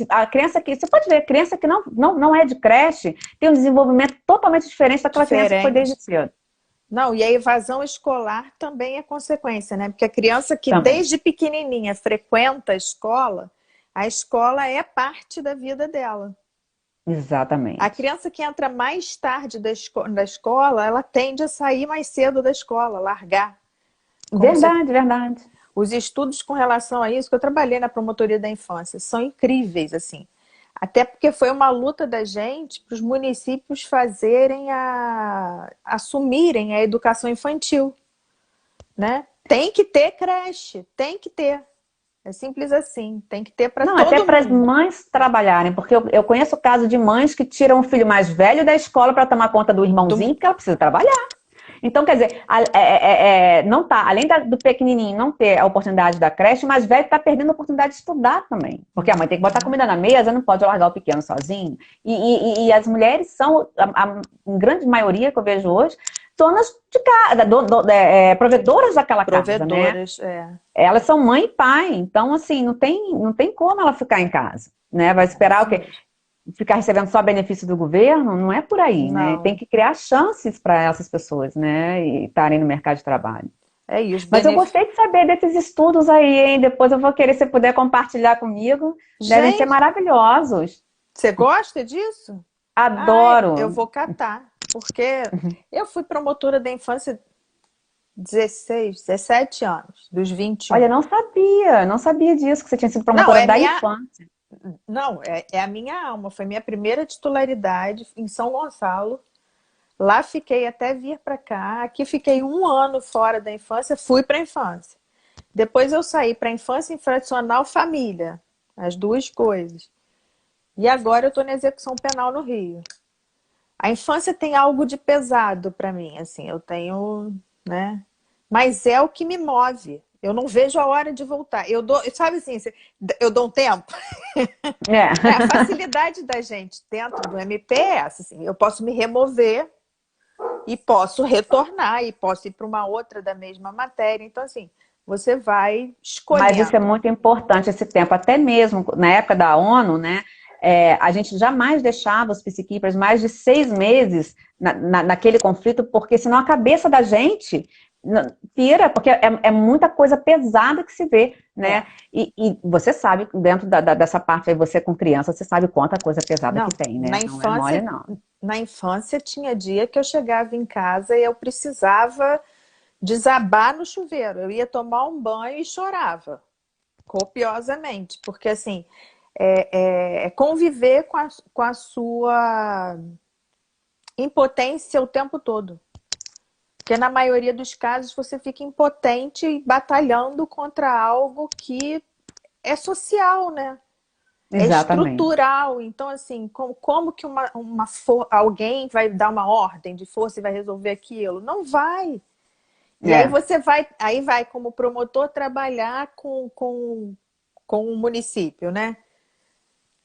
A criança você pode ver, a criança que não é de creche tem um desenvolvimento totalmente diferente daquela criança que foi desde cedo. Não, e a evasão escolar também é consequência, né? Porque a criança que desde pequenininha frequenta a escola é parte da vida dela. Exatamente. A criança que entra mais tarde da escola, ela tende a sair mais cedo da escola, largar. Verdade. Os estudos com relação a isso, que eu trabalhei na promotoria da infância, são incríveis, assim. Até porque foi uma luta da gente para os municípios assumirem a educação infantil, né? Tem que ter creche, tem que ter. É simples assim, tem que ter para todo mundo. Até para as mães trabalharem, porque eu conheço o caso de mães que tiram o filho mais velho da escola para tomar conta do irmãozinho, porque ela precisa trabalhar. Então, quer dizer, não tá, além do pequenininho não ter a oportunidade da creche, o mais velho está perdendo a oportunidade de estudar também. Porque a mãe tem que botar comida na mesa, não pode largar o pequeno sozinho. E as mulheres são, a grande maioria que eu vejo hoje, donas de casa, provedoras daquela casa, né? Provedoras, Elas são mãe e pai, então assim, não tem como ela ficar em casa, né? Vai esperar o quê? Ficar recebendo só benefício do governo? Não é por aí, né? Tem Não, que criar chances para essas pessoas, né? E estarem no mercado de trabalho. é isso. Mas eu gostei de saber desses estudos aí, hein? Depois eu vou querer, se puder compartilhar comigo. Devem ser Gente, maravilhosos. você gosta disso? Ai, eu Adoro. vou catar, porque eu fui promotora da infância 16, 17 anos, dos Olha, 21. não sabia disso, que você tinha sido Não, promotora da infância. não, é a minha alma, foi minha primeira titularidade em São Gonçalo. Lá fiquei até vir para cá. Aqui fiquei um ano fora da infância, fui para a infância. Depois eu saí para a infância infracional família, as duas coisas. E agora eu estou na execução penal no Rio. A infância tem algo de pesado para mim, assim, eu tenho, né? Mas é o que me move. Eu não vejo a hora de voltar. Eu dou, sabe assim, eu dou um tempo. É. A facilidade da gente dentro do MP é essa, assim, eu posso me remover e posso retornar e posso ir para uma outra da mesma matéria. Então, assim, você vai Mas isso é escolhendo. muito importante, esse tempo. Até mesmo na época da ONU, né? A gente jamais deixava os peacekeepers mais de 6 meses naquele conflito, porque senão a cabeça da gente pira, porque é muita coisa pesada que se vê, né? E você sabe, dentro dessa parte aí, você com criança, você sabe quanta coisa pesada que Não, tem, né? Não é mole, não. na infância tinha dia que eu chegava em casa e eu precisava desabar no chuveiro. Eu ia tomar um banho e chorava copiosamente, porque assim é conviver com a sua impotência o tempo todo. Porque na maioria dos casos você fica impotente e batalhando contra algo que é social, né? É Exatamente. estrutural. Então, assim, como que alguém vai dar uma ordem de força e vai resolver aquilo? Não vai. E aí É. você vai como promotor trabalhar com o município, né?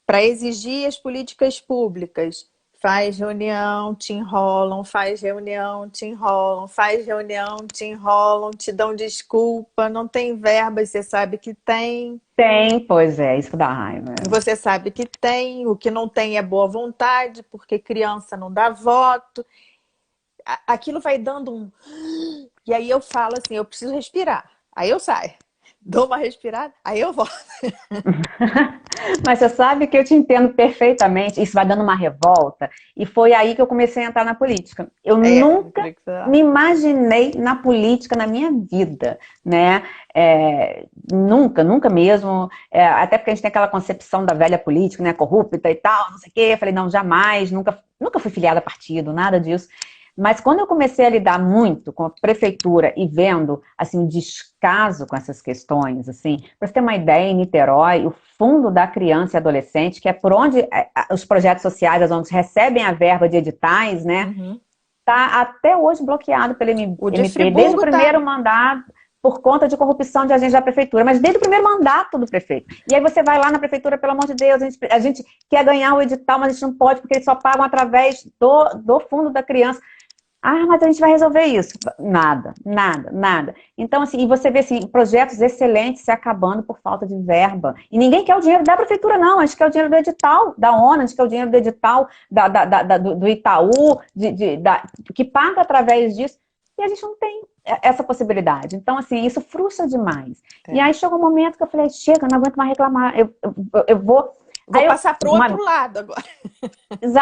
Para exigir as políticas públicas. Faz reunião, te enrolam, faz reunião, te enrolam, faz reunião, te enrolam, te dão desculpa, não tem verba, e você sabe que tem. Tem, pois é, isso dá raiva. Você sabe que tem, o que não tem é boa vontade, porque criança não dá voto. Aquilo vai dando um. E aí eu falo assim: eu preciso respirar. Aí eu saio, dou uma respirada, aí eu volto. Mas você sabe que eu te entendo perfeitamente, isso vai dando uma revolta, e foi aí que eu comecei a entrar na política. Eu nunca me imaginei na política na minha vida, né? Nunca, nunca mesmo, até porque a gente tem aquela concepção da velha política, né? Corrupta e tal, não sei o quê. Eu falei, não, jamais, nunca fui filiada a partido, nada disso. Mas quando eu comecei a lidar muito com a prefeitura e vendo, assim, o descaso com essas questões, assim, para você ter uma ideia, em Niterói, o Fundo da Criança e Adolescente, que é por onde os projetos sociais, as ONGs recebem a verba de editais, né, Uhum. está até hoje bloqueado pelo O de MP, desde o Friburgo tá. primeiro mandato, por conta de corrupção de agentes da prefeitura, mas desde o primeiro mandato do prefeito. E aí você vai lá na prefeitura, pelo amor de Deus, a gente quer ganhar o edital, mas a gente não pode, porque eles só pagam através do Fundo da Criança. Ah, mas a gente vai resolver isso. Nada, nada, nada. Então, assim, e você vê, assim, projetos excelentes se acabando por falta de verba. E ninguém quer o dinheiro da prefeitura, não. A gente quer o dinheiro do edital da ONU, a gente quer o dinheiro do edital do Itaú, que paga através disso. E a gente não tem essa possibilidade. Então, assim, isso frustra demais. E aí chegou um momento que eu falei, chega, não aguento mais reclamar. Eu vou... Vou passar para o outro lado agora.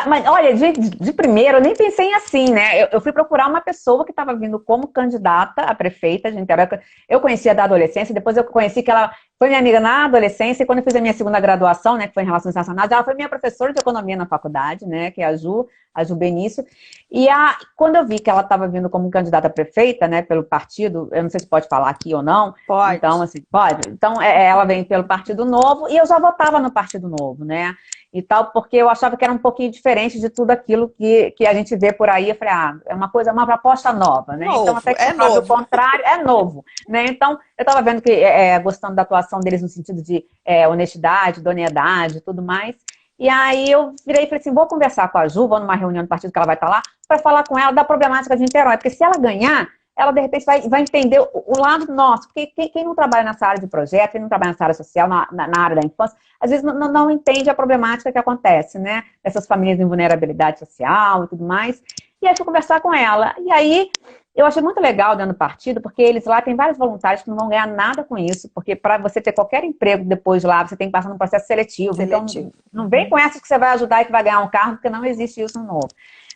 Mas, olha, de primeiro, eu nem pensei assim, né? Eu fui procurar uma pessoa que estava vindo como candidata a prefeita de Niterói. Eu conhecia da adolescência, depois eu conheci que ela foi minha amiga na adolescência, e quando eu fiz a minha segunda graduação, né, que foi em Relações Internacionais, ela foi minha professora de economia na faculdade, né, que é a Ju Benício. E quando eu vi que ela estava vindo como candidata a prefeita, né, pelo partido, eu não sei se pode falar aqui ou não. Pode. Então, assim, pode. Então, ela vem pelo Partido Novo, e eu já votava no Partido Novo, né? E tal, porque eu achava que era um pouquinho diferente de tudo aquilo que a gente vê por aí. Eu falei, é uma coisa, uma proposta nova, né? Novo, então, até que o contrário, é novo, né? Então, eu estava vendo que, gostando da atuação deles no sentido de honestidade, idoneidade e tudo mais. E aí eu virei e falei assim, vou conversar com a Ju, vou numa reunião do partido que ela vai estar lá, para falar com ela da problemática de Niterói. Porque se ela ganhar, ela de repente vai entender o lado nosso. Porque quem não trabalha nessa área de projeto, quem não trabalha nessa área social, na área da infância, às vezes não entende a problemática que acontece, né? Essas famílias em vulnerabilidade social e tudo mais. E aí fui conversar com ela. E aí eu achei muito legal dentro do partido, porque eles lá têm vários voluntários que não vão ganhar nada com isso, porque para você ter qualquer emprego depois lá, você tem que passar num processo seletivo. Então, não vem com essa que você vai ajudar e que vai ganhar um carro, porque não existe isso no novo.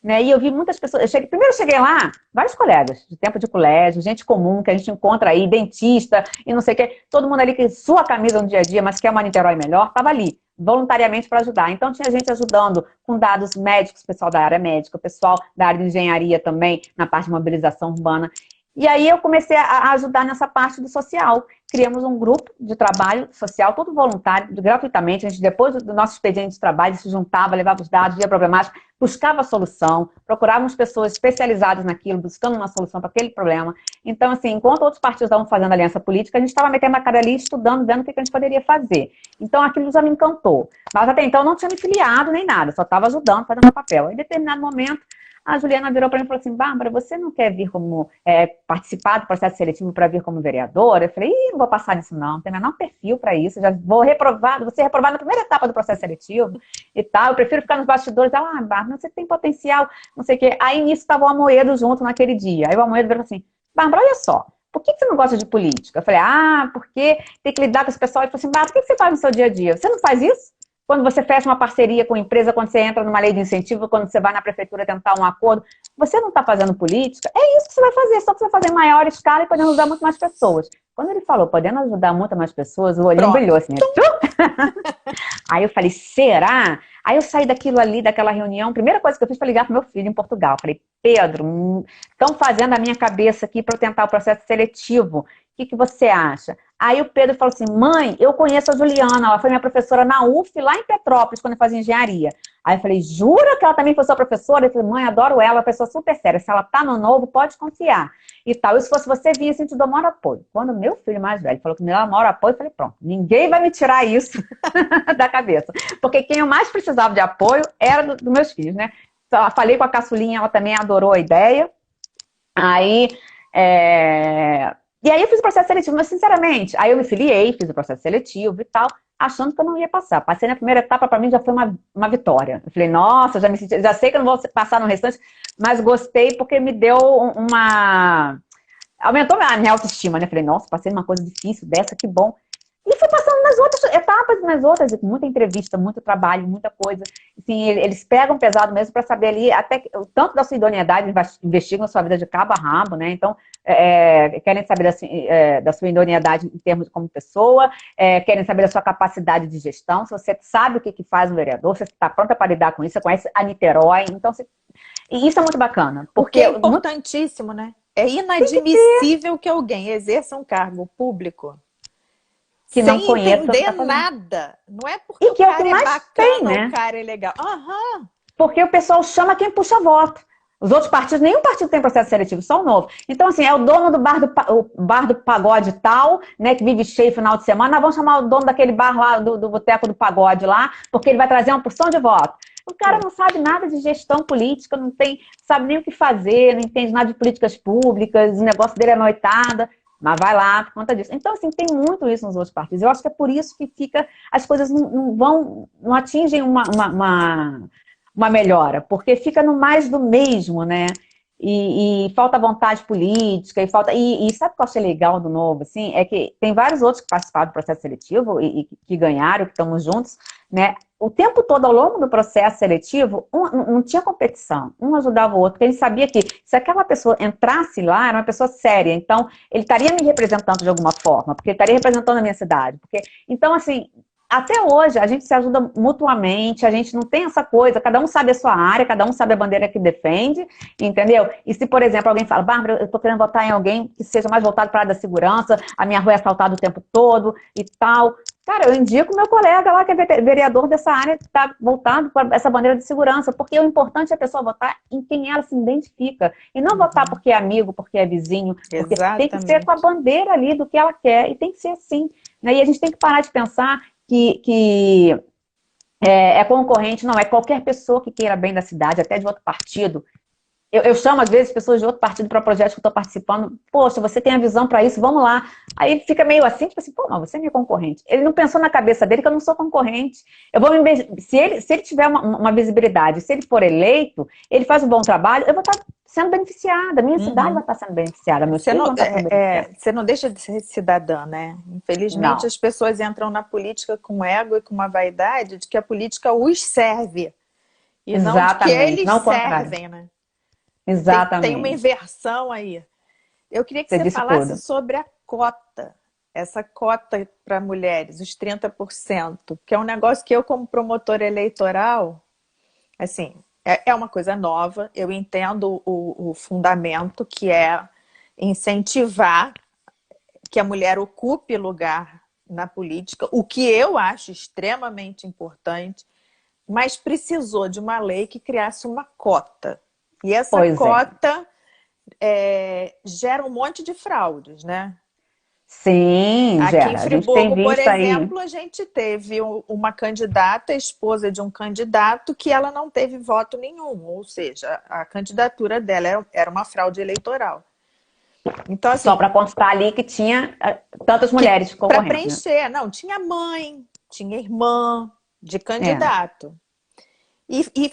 Né? E eu vi muitas pessoas. Primeiro eu cheguei lá, vários colegas de tempo de colégio, gente comum que a gente encontra aí, dentista e não sei o quê. Todo mundo ali que sua a camisa no dia a dia, mas quer uma Niterói melhor, estava ali, voluntariamente para ajudar. Então tinha gente ajudando com dados médicos, pessoal da área médica, pessoal da área de engenharia também, na parte de mobilização urbana. E aí eu comecei a ajudar nessa parte do social. Criamos um grupo de trabalho social, todo voluntário, gratuitamente. A gente, depois do nosso expediente de trabalho, se juntava, levava os dados, via problemática, buscava a solução, procurávamos pessoas especializadas naquilo, buscando uma solução para aquele problema. Então, assim, enquanto outros partidos estavam fazendo aliança política, a gente estava metendo a cara ali, estudando, vendo o que a gente poderia fazer. Então, aquilo já me encantou. Mas até então, eu não tinha me filiado nem nada, só estava ajudando, fazendo meu papel. Em determinado momento, a Juliana virou para mim e falou assim, Bárbara, você não quer vir como participar do processo seletivo para vir como vereadora? Eu falei, não vou passar nisso não tem menor perfil para isso, já vou reprovar, você reprovar na primeira etapa do processo seletivo e tal, eu prefiro ficar nos bastidores. Ela, Bárbara, você tem potencial, não sei o quê. Aí nisso estava o Amoedo junto naquele dia. Aí o Amoedo virou assim, Bárbara, olha só, por que você não gosta de política? Eu falei, porque tem que lidar com esse pessoal. Ele falou assim, Bárbara, o que você faz no seu dia a dia? Você não faz isso? Quando você fecha uma parceria com a empresa, quando você entra numa lei de incentivo, quando você vai na prefeitura tentar um acordo, você não está fazendo política? É isso que você vai fazer, só que você vai fazer em maior escala e podendo ajudar muito mais pessoas. Quando ele falou, podendo ajudar muito mais pessoas, o olhinho brilhou assim. Aí eu falei, será? Aí eu saí daquilo ali, daquela reunião, a primeira coisa que eu fiz foi ligar para meu filho em Portugal. Falei, Pedro, estão fazendo a minha cabeça aqui para eu tentar o processo seletivo. O que você acha? Aí o Pedro falou assim, mãe, eu conheço a Juliana, ela foi minha professora na UF, lá em Petrópolis, quando eu fazia engenharia. Aí eu falei, jura que ela também foi sua professora? Eu falei, mãe, adoro ela, uma pessoa super séria, se ela tá no novo, pode confiar. E tal, e se fosse você vir, assim, te dou maior apoio. Quando meu filho mais velho falou que me dava maior apoio, eu falei, pronto, ninguém vai me tirar isso da cabeça. Porque quem eu mais precisava de apoio era dos meus filhos, né? Então, eu falei com a caçulinha, ela também adorou a ideia. Aí, E aí eu fiz o processo seletivo, mas sinceramente, aí eu me filiei, fiz o processo seletivo e tal, achando que eu não ia passar. Passei na primeira etapa, para mim já foi uma vitória. Eu falei, nossa, já sei que eu não vou passar no restante, mas gostei porque me deu aumentou a minha autoestima, né? Falei, nossa, passei numa coisa difícil dessa, que bom. E fui passando nas outras etapas, nas outras, muita entrevista, muito trabalho, muita coisa. Assim, eles pegam pesado mesmo para saber ali, até tanto da sua idoneidade, investigam a sua vida de cabo a rabo, né? Então, querem saber da sua idoneidade em termos de como pessoa, querem saber da sua capacidade de gestão, se você sabe o que faz um vereador, se você está pronta para lidar com isso, você conhece a Niterói. Então, e isso é muito bacana. Porque é importantíssimo, né? É inadmissível que alguém exerça um cargo público que não conheça, entender nada. Não é porque o cara é bacana, tem, né? o cara é legal. Uhum. Porque o pessoal chama quem puxa voto. Os outros partidos, nenhum partido tem processo seletivo, só o novo. Então, assim, é o dono do bar do pagode tal, né, que vive cheio final de semana, nós vamos chamar o dono daquele bar lá, do boteco do pagode lá, porque ele vai trazer uma porção de voto. O cara não sabe nada de gestão política, não sabe nem o que fazer, não entende nada de políticas públicas, o negócio dele é noitada. Mas vai lá por conta disso. Então, assim, tem muito isso nos outros partidos. Eu acho que é por isso que as coisas não atingem uma melhora, porque fica no mais do mesmo, né? E falta vontade política, e sabe o que eu achei legal do novo, assim? É que tem vários outros que participaram do processo seletivo e que ganharam, que estamos juntos, né? O tempo todo, ao longo do processo seletivo, não tinha competição, um ajudava o outro, porque ele sabia que se aquela pessoa entrasse lá, era uma pessoa séria, então ele estaria me representando de alguma forma, porque ele estaria representando a minha cidade. Então, assim, até hoje, a gente se ajuda mutuamente, a gente não tem essa coisa, cada um sabe a sua área, cada um sabe a bandeira que defende, entendeu? E se, por exemplo, alguém fala, Bárbara, eu tô querendo votar em alguém que seja mais voltado para a área da segurança, a minha rua é assaltada o tempo todo e tal. Cara, eu indico meu colega lá, que é vereador dessa área, que está voltado para essa bandeira de segurança, porque o importante é a pessoa votar em quem ela se identifica, e não votar porque é amigo, porque é vizinho, porque tem que ser com a bandeira ali do que ela quer, e tem que ser assim, né? E a gente tem que parar de pensar que é concorrente, não, é qualquer pessoa que queira bem da cidade, até de outro partido. Eu chamo, às vezes, pessoas de outro partido para projetos que eu estou participando. Poxa, você tem a visão para isso, vamos lá. Aí fica meio assim, tipo assim, pô, mas você é minha concorrente. Ele não pensou na cabeça dele que eu não sou concorrente. Eu vou se ele tiver uma visibilidade, se ele for eleito, ele faz um bom trabalho, eu vou estar sendo beneficiada, minha cidade vai estar sendo beneficiada, meus filhos vão estar sendo beneficiados. Você não deixa de ser cidadã, né? Infelizmente, Não, as pessoas entram na política com ego e com uma vaidade de que a política os serve e não de que exatamente, eles não o contrário. servem, né? Tem uma Exatamente. inversão aí. Eu queria que Você você disse falasse tudo. sobre a cota, essa cota para mulheres, os 30%, que é um negócio que eu, como promotora eleitoral, assim, é uma coisa nova, eu entendo o fundamento, que é incentivar que a mulher ocupe lugar na política, o que eu acho extremamente importante, mas precisou de uma lei que criasse uma cota. E essa Pois é. cota gera um monte de fraudes, né? Sim, Aqui em Gera. A gente tem Friburgo, por visto aí. exemplo, a gente teve uma candidata, esposa de um candidato, que ela não teve voto nenhum, ou seja, a candidatura dela era uma fraude eleitoral. Então, Só assim, para constar ali que tinha tantas mulheres para concorrendo, né? preencher, não, tinha mãe, tinha irmã de É, candidato.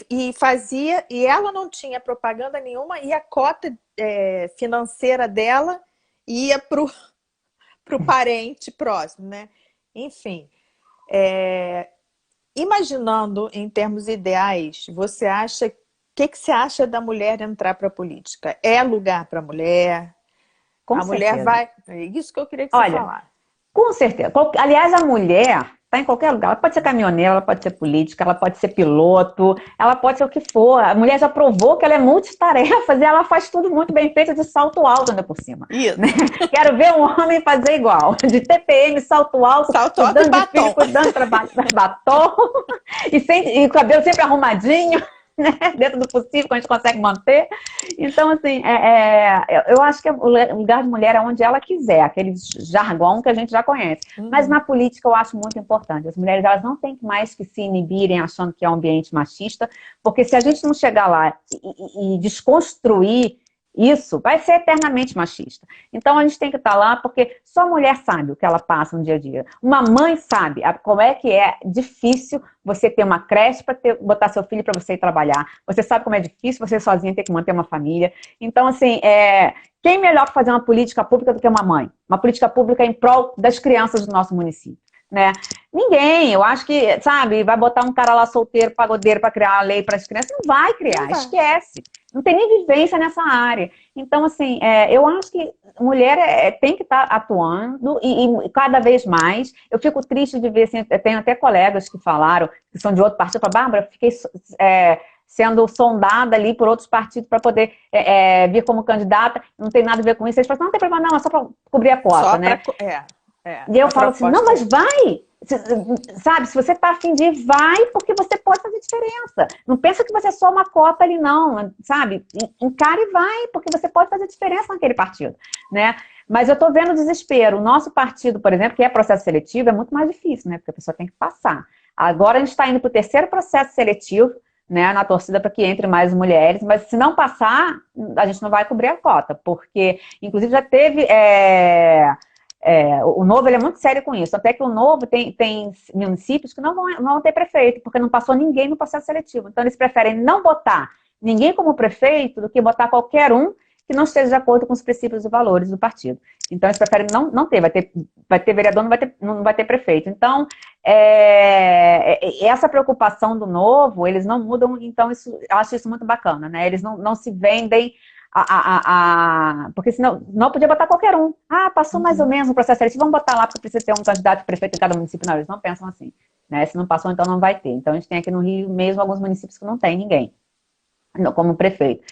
E fazia, e ela não tinha propaganda nenhuma, e a cota financeira dela ia para o parente próximo, né? Enfim, imaginando em termos ideais, você acha, o que você acha da mulher entrar para a política? É lugar para a mulher? com A mulher certeza. vai. É isso que eu queria que você Olha, falasse. com certeza. Aliás, a mulher está em qualquer lugar. Ela pode ser caminhoneira, ela pode ser política, ela pode ser piloto, ela pode ser o que for. A mulher já provou que ela é multitarefas e ela faz tudo muito bem feito de salto alto ainda por cima. Isso. Né? Quero ver um homem fazer igual. De TPM, salto alto, Salto alto e cuidando de filho, batom. cuidando de trabalho, batom, e o cabelo sempre arrumadinho. Né? Dentro do possível, que a gente consegue manter. Então, assim, eu acho que o lugar de mulher é onde ela quiser, aquele jargão que a gente já conhece. Mas na política eu acho muito importante. As mulheres elas não têm mais que se inibirem achando que é um ambiente machista, porque se a gente não chegar lá e desconstruir isso, vai ser eternamente machista. Então a gente tem que estar lá porque só a mulher sabe o que ela passa no dia a dia. Uma mãe sabe como é que é difícil você ter uma creche para botar seu filho para você ir trabalhar. Você sabe como é difícil você sozinha ter que manter uma família. Então, assim, quem melhor para fazer uma política pública do que uma mãe? Uma política pública em prol das crianças do nosso município. Né? Ninguém, eu acho que, sabe, vai botar um cara lá solteiro, pagodeiro para criar uma lei para as crianças, não vai criar, Não vai. esquece. Não tem nem vivência nessa área. Então, assim, eu acho que mulher tem que estar atuando e cada vez mais. Eu fico triste de ver, assim, eu tenho até colegas que falaram, que são de outro partido, eu falo, Bárbara, fiquei sendo sondada ali por outros partidos para poder vir como candidata, não tem nada a ver com isso. Eles falam, não tem problema não, é só para cobrir a cota, Só né? E eu a falo assim, não, proposta. mas vai! Sabe, se você tá afim de ir, vai, porque você pode fazer diferença. Não pensa que você é só uma cota ali, não, sabe? Encara e vai, porque você pode fazer diferença naquele partido, né? Mas eu tô vendo o desespero. O nosso partido, por exemplo, que é processo seletivo, é muito mais difícil, né? Porque a pessoa tem que passar. Agora a gente está indo para o terceiro processo seletivo, né, na torcida para que entre mais mulheres, mas se não passar, a gente não vai cobrir a cota, porque, inclusive, já teve... o Novo ele é muito sério com isso, até que o Novo tem municípios que não vão ter prefeito, porque não passou ninguém no processo seletivo. Então eles preferem não botar ninguém como prefeito do que botar qualquer um que não esteja de acordo com os princípios e valores do partido. Então eles preferem não ter, vai ter vereador, não vai ter prefeito. Então, essa preocupação do Novo, eles não mudam, então eu acho isso muito bacana, né? Eles não se vendem porque senão não podia botar qualquer um. Passou mais ou menos no processo seletivo, vamos botar lá porque precisa ter um candidato prefeito em cada município. Não, eles não pensam assim, né? Se não passou, então não vai ter. Então a gente tem aqui no Rio mesmo alguns municípios que não tem ninguém como prefeito.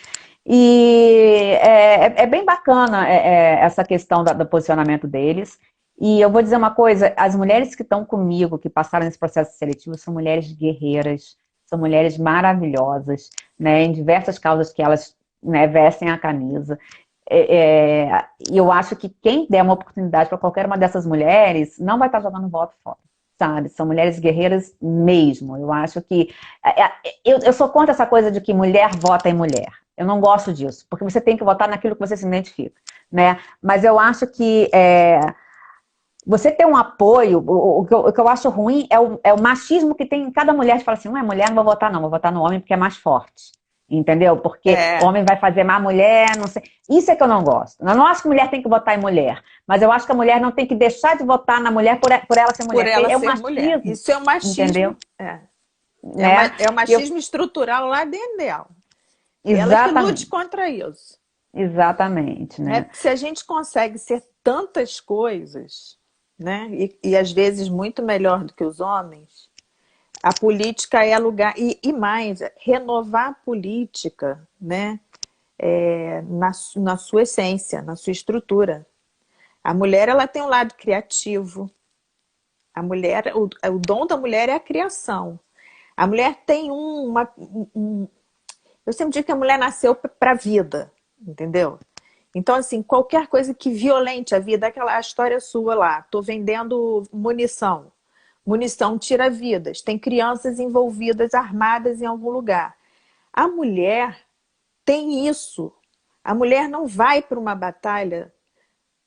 E é bem bacana essa questão do posicionamento deles. E eu vou dizer uma coisa, as mulheres que estão comigo, que passaram nesse processo seletivo, são mulheres guerreiras, são mulheres maravilhosas, né, em diversas causas que elas, né, vestem a camisa. E eu acho que quem der uma oportunidade para qualquer uma dessas mulheres não vai estar jogando voto fora. sabe? São mulheres guerreiras mesmo. Eu acho que... Eu sou contra essa coisa de que mulher vota em mulher. Eu não gosto disso, porque você tem que votar naquilo que você se identifica, né? Mas eu acho que você ter um apoio, o que eu acho ruim é o machismo que tem em cada mulher, de falar assim, não é mulher, não vou votar não, vou votar no homem porque é mais forte. Entendeu? Porque o homem vai fazer mais mulher, não sei. Isso é que eu não gosto. Eu não acho que mulher tem que votar em mulher, mas eu acho que a mulher não tem que deixar de votar na mulher por ela ser mulher. Por ela é o ser machismo. mulher. Isso é o machismo. Entendeu? É o machismo estrutural lá dentro dela. Ela que lute contra isso. Exatamente, né? Porque se a gente consegue ser tantas coisas, né? E às vezes muito melhor do que os homens, a política é lugar. E mais, renovar a política, né? Na sua essência, na sua estrutura. A mulher, ela tem um lado criativo. A mulher, o dom da mulher é a criação. A mulher tem eu sempre digo que a mulher nasceu para a vida, entendeu? Então, assim, qualquer coisa que violente a vida, a história sua lá, tô vendendo munição. Munição tira vidas, tem crianças envolvidas, armadas em algum lugar. A mulher tem isso. A mulher não vai para uma batalha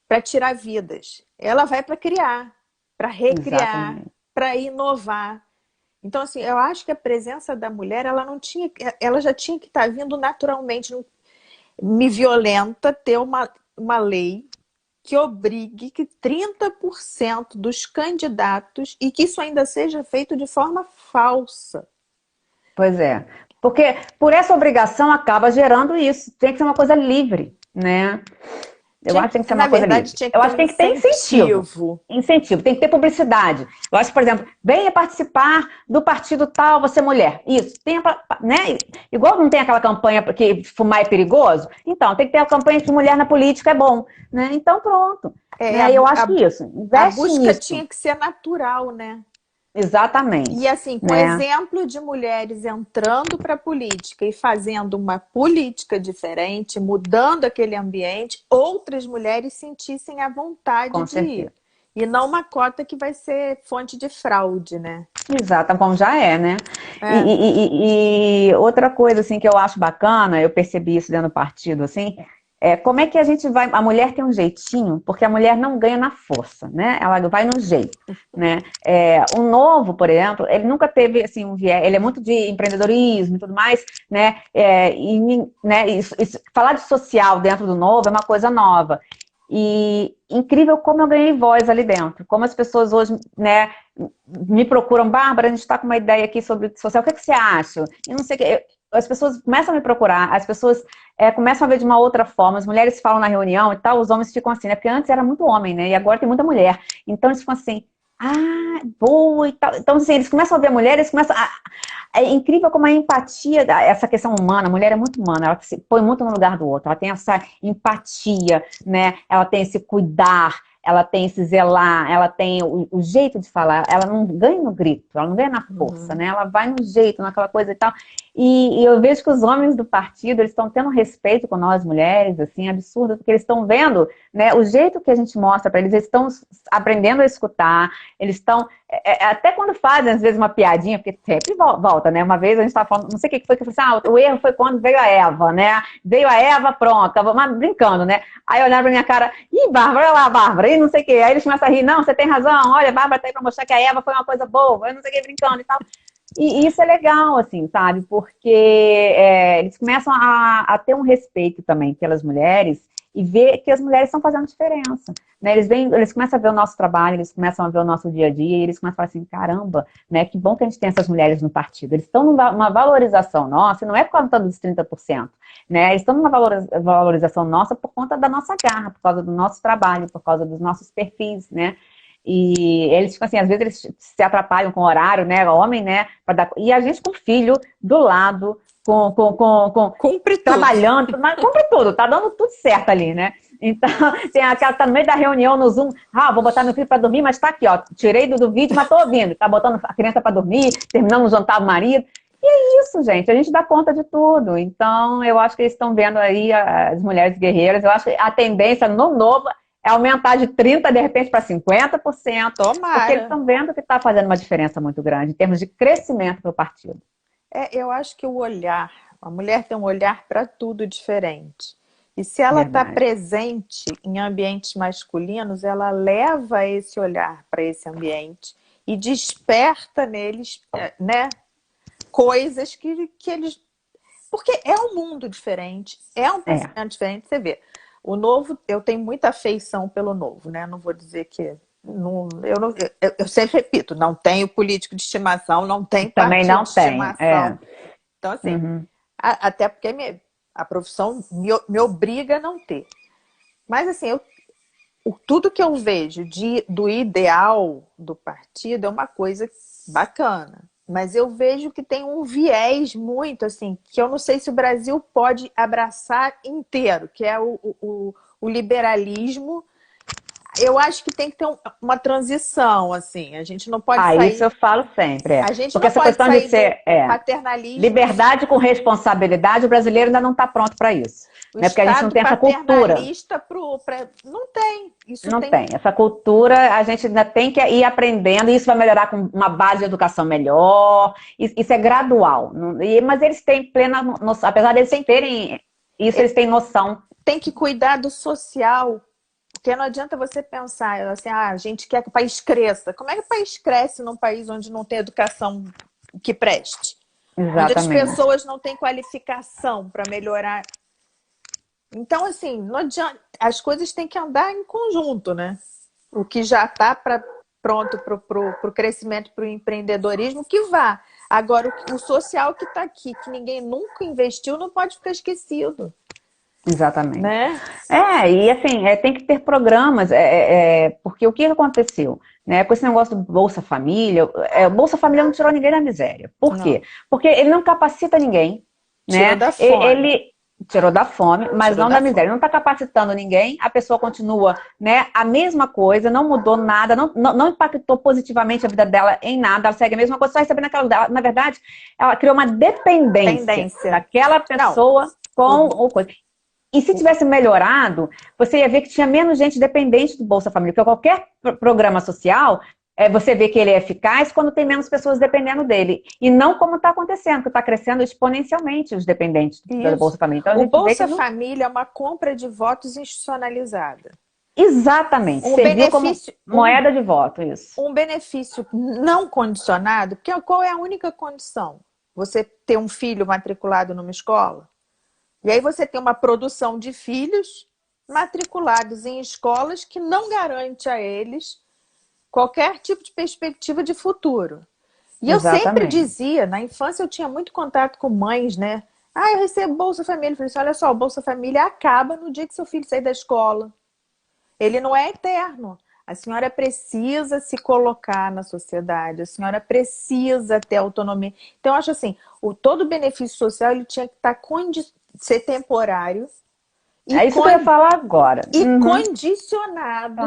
para tirar vidas. Ela vai para criar, para recriar, para inovar. Então, assim, eu acho que a presença da mulher, ela já tinha que estar vindo naturalmente. Me violenta ter uma lei que obrigue que 30% dos candidatos, e que isso ainda seja feito de forma falsa. Pois é. Porque por essa obrigação acaba gerando isso. Tem que ser uma coisa livre, né? Eu acho que tem que ser uma coisa livre. Eu acho que tem que ter incentivo. Incentivo, tem que ter publicidade. Eu acho que, por exemplo, venha participar do partido tal, você mulher. Isso. Né? Igual não tem aquela campanha que fumar é perigoso, então tem que ter a campanha que mulher na política é bom. Né? Então pronto. Né? Eu acho que isso. Investe a busca nisso. Tinha que ser natural, né? Exatamente. E assim, com exemplo de mulheres entrando para a política e fazendo uma política diferente, mudando aquele ambiente, outras mulheres sentissem a vontade de ir. E não uma cota que vai ser fonte de fraude, né? Exato, como já é, né? E outra coisa assim que eu acho bacana, eu percebi isso dentro do partido, assim, como é que a gente vai... A mulher tem um jeitinho, porque a mulher não ganha na força, né? Ela vai no jeito, né? O Novo, por exemplo, ele nunca teve, assim, um viés... Ele é muito de empreendedorismo e tudo mais, né? Falar de social dentro do Novo é uma coisa nova. E incrível como eu ganhei voz ali dentro. Como as pessoas hoje, né, me procuram. Bárbara, a gente está com uma ideia aqui sobre social. O que você acha? E não sei o que... As pessoas começam a me procurar, as pessoas começam a ver de uma outra forma, as mulheres falam na reunião e tal, os homens ficam assim, né? Porque antes era muito homem, né? E agora tem muita mulher. Então eles ficam assim, boa e tal. Então, assim, eles começam a ver a mulher, eles começam a... É incrível como a empatia, essa questão humana, a mulher é muito humana, ela se põe muito no lugar do outro, ela tem essa empatia, né? Ela tem esse cuidar, ela tem esse zelar, ela tem o jeito de falar, ela não ganha no grito, ela não ganha na força, né? Ela vai no jeito, naquela coisa e tal. E eu vejo que os homens do partido, eles estão tendo respeito com nós mulheres, assim, absurdo, porque eles estão vendo, né, o jeito que a gente mostra para eles, eles estão aprendendo a escutar, eles estão, até quando fazem, às vezes, uma piadinha, porque sempre volta, né? Uma vez a gente estava falando, não sei o que foi, que eu falei assim, o erro foi quando veio a Eva, né? Veio a Eva, pronto, mas brincando, né? Aí olharam pra minha cara, Bárbara, olha lá, Bárbara, e não sei o que. Aí eles começam a rir, não, você tem razão, olha, a Bárbara tá aí pra mostrar que a Eva foi uma coisa boa, eu não sei o que, brincando e tal. E isso é legal, assim, sabe? Porque eles começam a ter um respeito também pelas mulheres e ver que as mulheres estão fazendo diferença. Né? Eles começam a ver o nosso trabalho, eles começam a ver o nosso dia a dia e eles começam a falar assim, caramba, né? Que bom que a gente tem essas mulheres no partido. Eles estão numa valorização nossa, e não é por causa dos 30%, né? Eles estão numa valorização nossa por conta da nossa garra, por causa do nosso trabalho, por causa dos nossos perfis, né? E eles, tipo assim, às vezes eles se atrapalham com o horário, né? Homem, né? E a gente com filho do lado, trabalhando, mas cumpre tudo, tá dando tudo certo ali, né? Então, tem aquela que tá no meio da reunião no Zoom, vou botar meu filho pra dormir, mas tá aqui, ó, tirei do vídeo, mas tô ouvindo, tá botando a criança pra dormir, terminando o jantar do marido. E é isso, gente, a gente dá conta de tudo. Então, eu acho que eles estão vendo aí as mulheres guerreiras, eu acho que a tendência no Novo é aumentar de 30%, de repente, para 50%. Tomara. Porque eles estão vendo que está fazendo uma diferença muito grande em termos de crescimento do partido. Eu acho que o olhar, a mulher tem um olhar para tudo diferente. E se ela está Verdade. presente em ambientes masculinos, ela leva esse olhar para esse ambiente e desperta neles, né, coisas que eles. Porque é um mundo diferente, é um pensamento diferente. Você vê, o novo, eu tenho muita afeição pelo novo, né? Não vou dizer que. Não, eu sempre repito, não tenho político de estimação, não tenho Também partido não de tem. estimação. Então, assim, Uhum. até porque a profissão me obriga a não ter. Mas, assim, tudo que eu vejo do ideal do partido é uma coisa bacana. Mas eu vejo que tem um viés muito, assim, que eu não sei se o Brasil pode abraçar inteiro, que é o liberalismo. Eu acho que tem que ter uma transição, assim. A gente não pode Isso sair. eu falo sempre. A gente Porque não essa pode questão de sair do ser paternalismo. liberdade com responsabilidade, o brasileiro ainda não está pronto para isso. O Né? Porque a gente não Estado tem essa cultura. paternalista não tem. Isso Não tem. tem. Essa cultura a gente ainda tem que ir aprendendo, e isso vai melhorar com uma base de educação melhor. Isso é gradual. Mas eles têm plena noção, apesar deles terem isso, eles têm noção. Tem que cuidar do social. Porque não adianta você pensar assim, a gente quer que o país cresça. Como é que o país cresce num país onde não tem educação que preste? Onde as Exatamente. pessoas não têm qualificação para melhorar. Então, assim, não adianta, as coisas têm que andar em conjunto, né? O que já está pronto para o crescimento, para o empreendedorismo, que vá. Agora, o social que está aqui, que ninguém nunca investiu, não pode ficar esquecido. Exatamente. Né? E assim, tem que ter programas, porque o que aconteceu? Né, com esse negócio do Bolsa Família, o Bolsa Família não tirou ninguém da miséria. Por quê? Porque ele não capacita ninguém. Tirou Né? da fome. Ele tirou da fome, mas Tirou não da da miséria. fome. Ele não está capacitando ninguém, a pessoa continua, né, a mesma coisa, não mudou nada, não impactou positivamente a vida dela em nada, ela segue a mesma coisa, só recebendo aquela. Na verdade, ela criou uma dependência daquela pessoa com o coisa. E se tivesse melhorado, você ia ver que tinha menos gente dependente do Bolsa Família, porque qualquer programa social, você vê que ele é eficaz quando tem menos pessoas dependendo dele. E não como está acontecendo, que está crescendo exponencialmente os dependentes do Bolsa Família. Então, o Bolsa Família é uma compra de votos institucionalizada. Exatamente. Serviu como moeda de voto, isso. Um benefício não condicionado, porque qual é a única condição? Você ter um filho matriculado numa escola? E aí você tem uma produção de filhos matriculados em escolas que não garante a eles qualquer tipo de perspectiva de futuro. E eu sempre dizia, na infância eu tinha muito contato com mães, né? Eu recebo Bolsa Família. Eu falei assim, olha só, o Bolsa Família acaba no dia que seu filho sair da escola. Ele não é eterno. A senhora precisa se colocar na sociedade, a senhora precisa ter autonomia. Então, eu acho assim, todo benefício social ele tinha que ser temporário. É isso que eu ia falar agora. E condicionado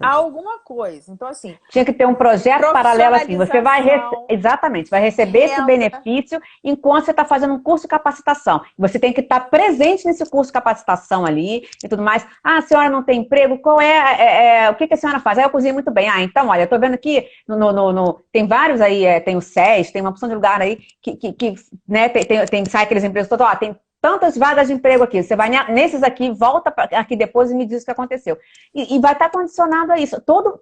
a alguma coisa. Então, assim... Tinha que ter um projeto paralelo assim. Você vai... Exatamente. Vai receber esse benefício enquanto você está fazendo um curso de capacitação. Você tem que estar presente nesse curso de capacitação ali e tudo mais. A senhora não tem emprego? Qual o que a senhora faz? Eu cozinho muito bem. Então, olha, eu tô vendo aqui, tem vários aí, tem o SES, tem uma opção de lugar aí que né, sai aqueles empregos todos. Tem tantas vagas de emprego aqui, você vai nesses aqui, volta aqui depois e me diz o que aconteceu. E vai estar condicionado a isso. Todo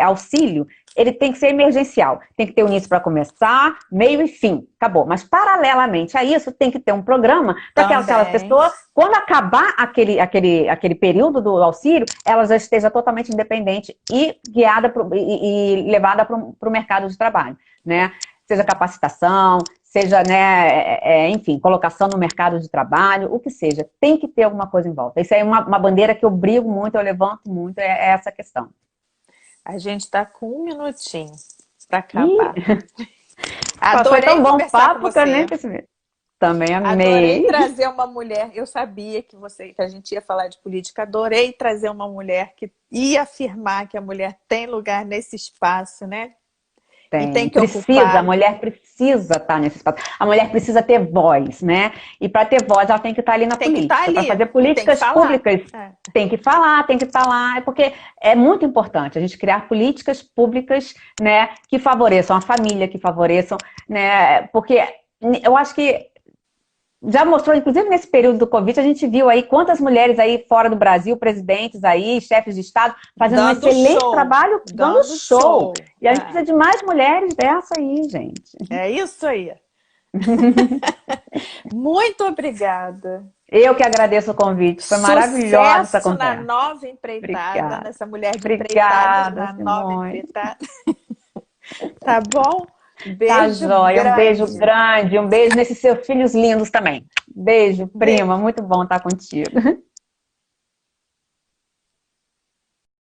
auxílio, ele tem que ser emergencial. Tem que ter o início para começar, meio e fim. Acabou. Mas, paralelamente a isso, tem que ter um programa para que aquela pessoa, quando acabar aquele período do auxílio, ela já esteja totalmente independente e guiada e levada para o mercado de trabalho. Né? Seja capacitação, seja, né, enfim, colocação no mercado de trabalho, o que seja, tem que ter alguma coisa em volta. Isso aí é uma bandeira que eu brigo muito, eu levanto muito, é essa questão. A gente está com 1 minutinho para acabar. Foi tão bom papo que eu nem percebi. Também amei. Adorei trazer uma mulher, eu sabia que a gente ia falar de política, adorei trazer uma mulher que ia afirmar que a mulher tem lugar nesse espaço, né? E tem que Precisa, a ocupar. mulher precisa estar nesse espaço. A mulher precisa ter voz, né? E para ter voz, ela tem que estar ali na Tem que estar política. Para ali fazer e tem que políticas falar. públicas, É. tem que falar, tem que estar lá. É porque é muito importante a gente criar políticas públicas, né, que favoreçam a família, que favoreçam, né? Porque eu acho que já mostrou, inclusive nesse período do Covid, a gente viu aí quantas mulheres aí fora do Brasil, presidentes aí, chefes de Estado, fazendo um Dando excelente show. trabalho, dando Dando show. show. E a gente precisa de mais mulheres dessa aí, gente. É isso aí. Muito obrigada. Eu que agradeço o convite. Foi maravilhosa essa Sucesso na conversa. nova empreitada, Obrigada. nessa mulher de empreitadas, Obrigada, na nova Simone. empreitada. Tá bom? Tá Beijo joia. Um beijo grande. grande. Um beijo nesses seus filhos lindos também. Beijo, prima. Muito bom estar contigo.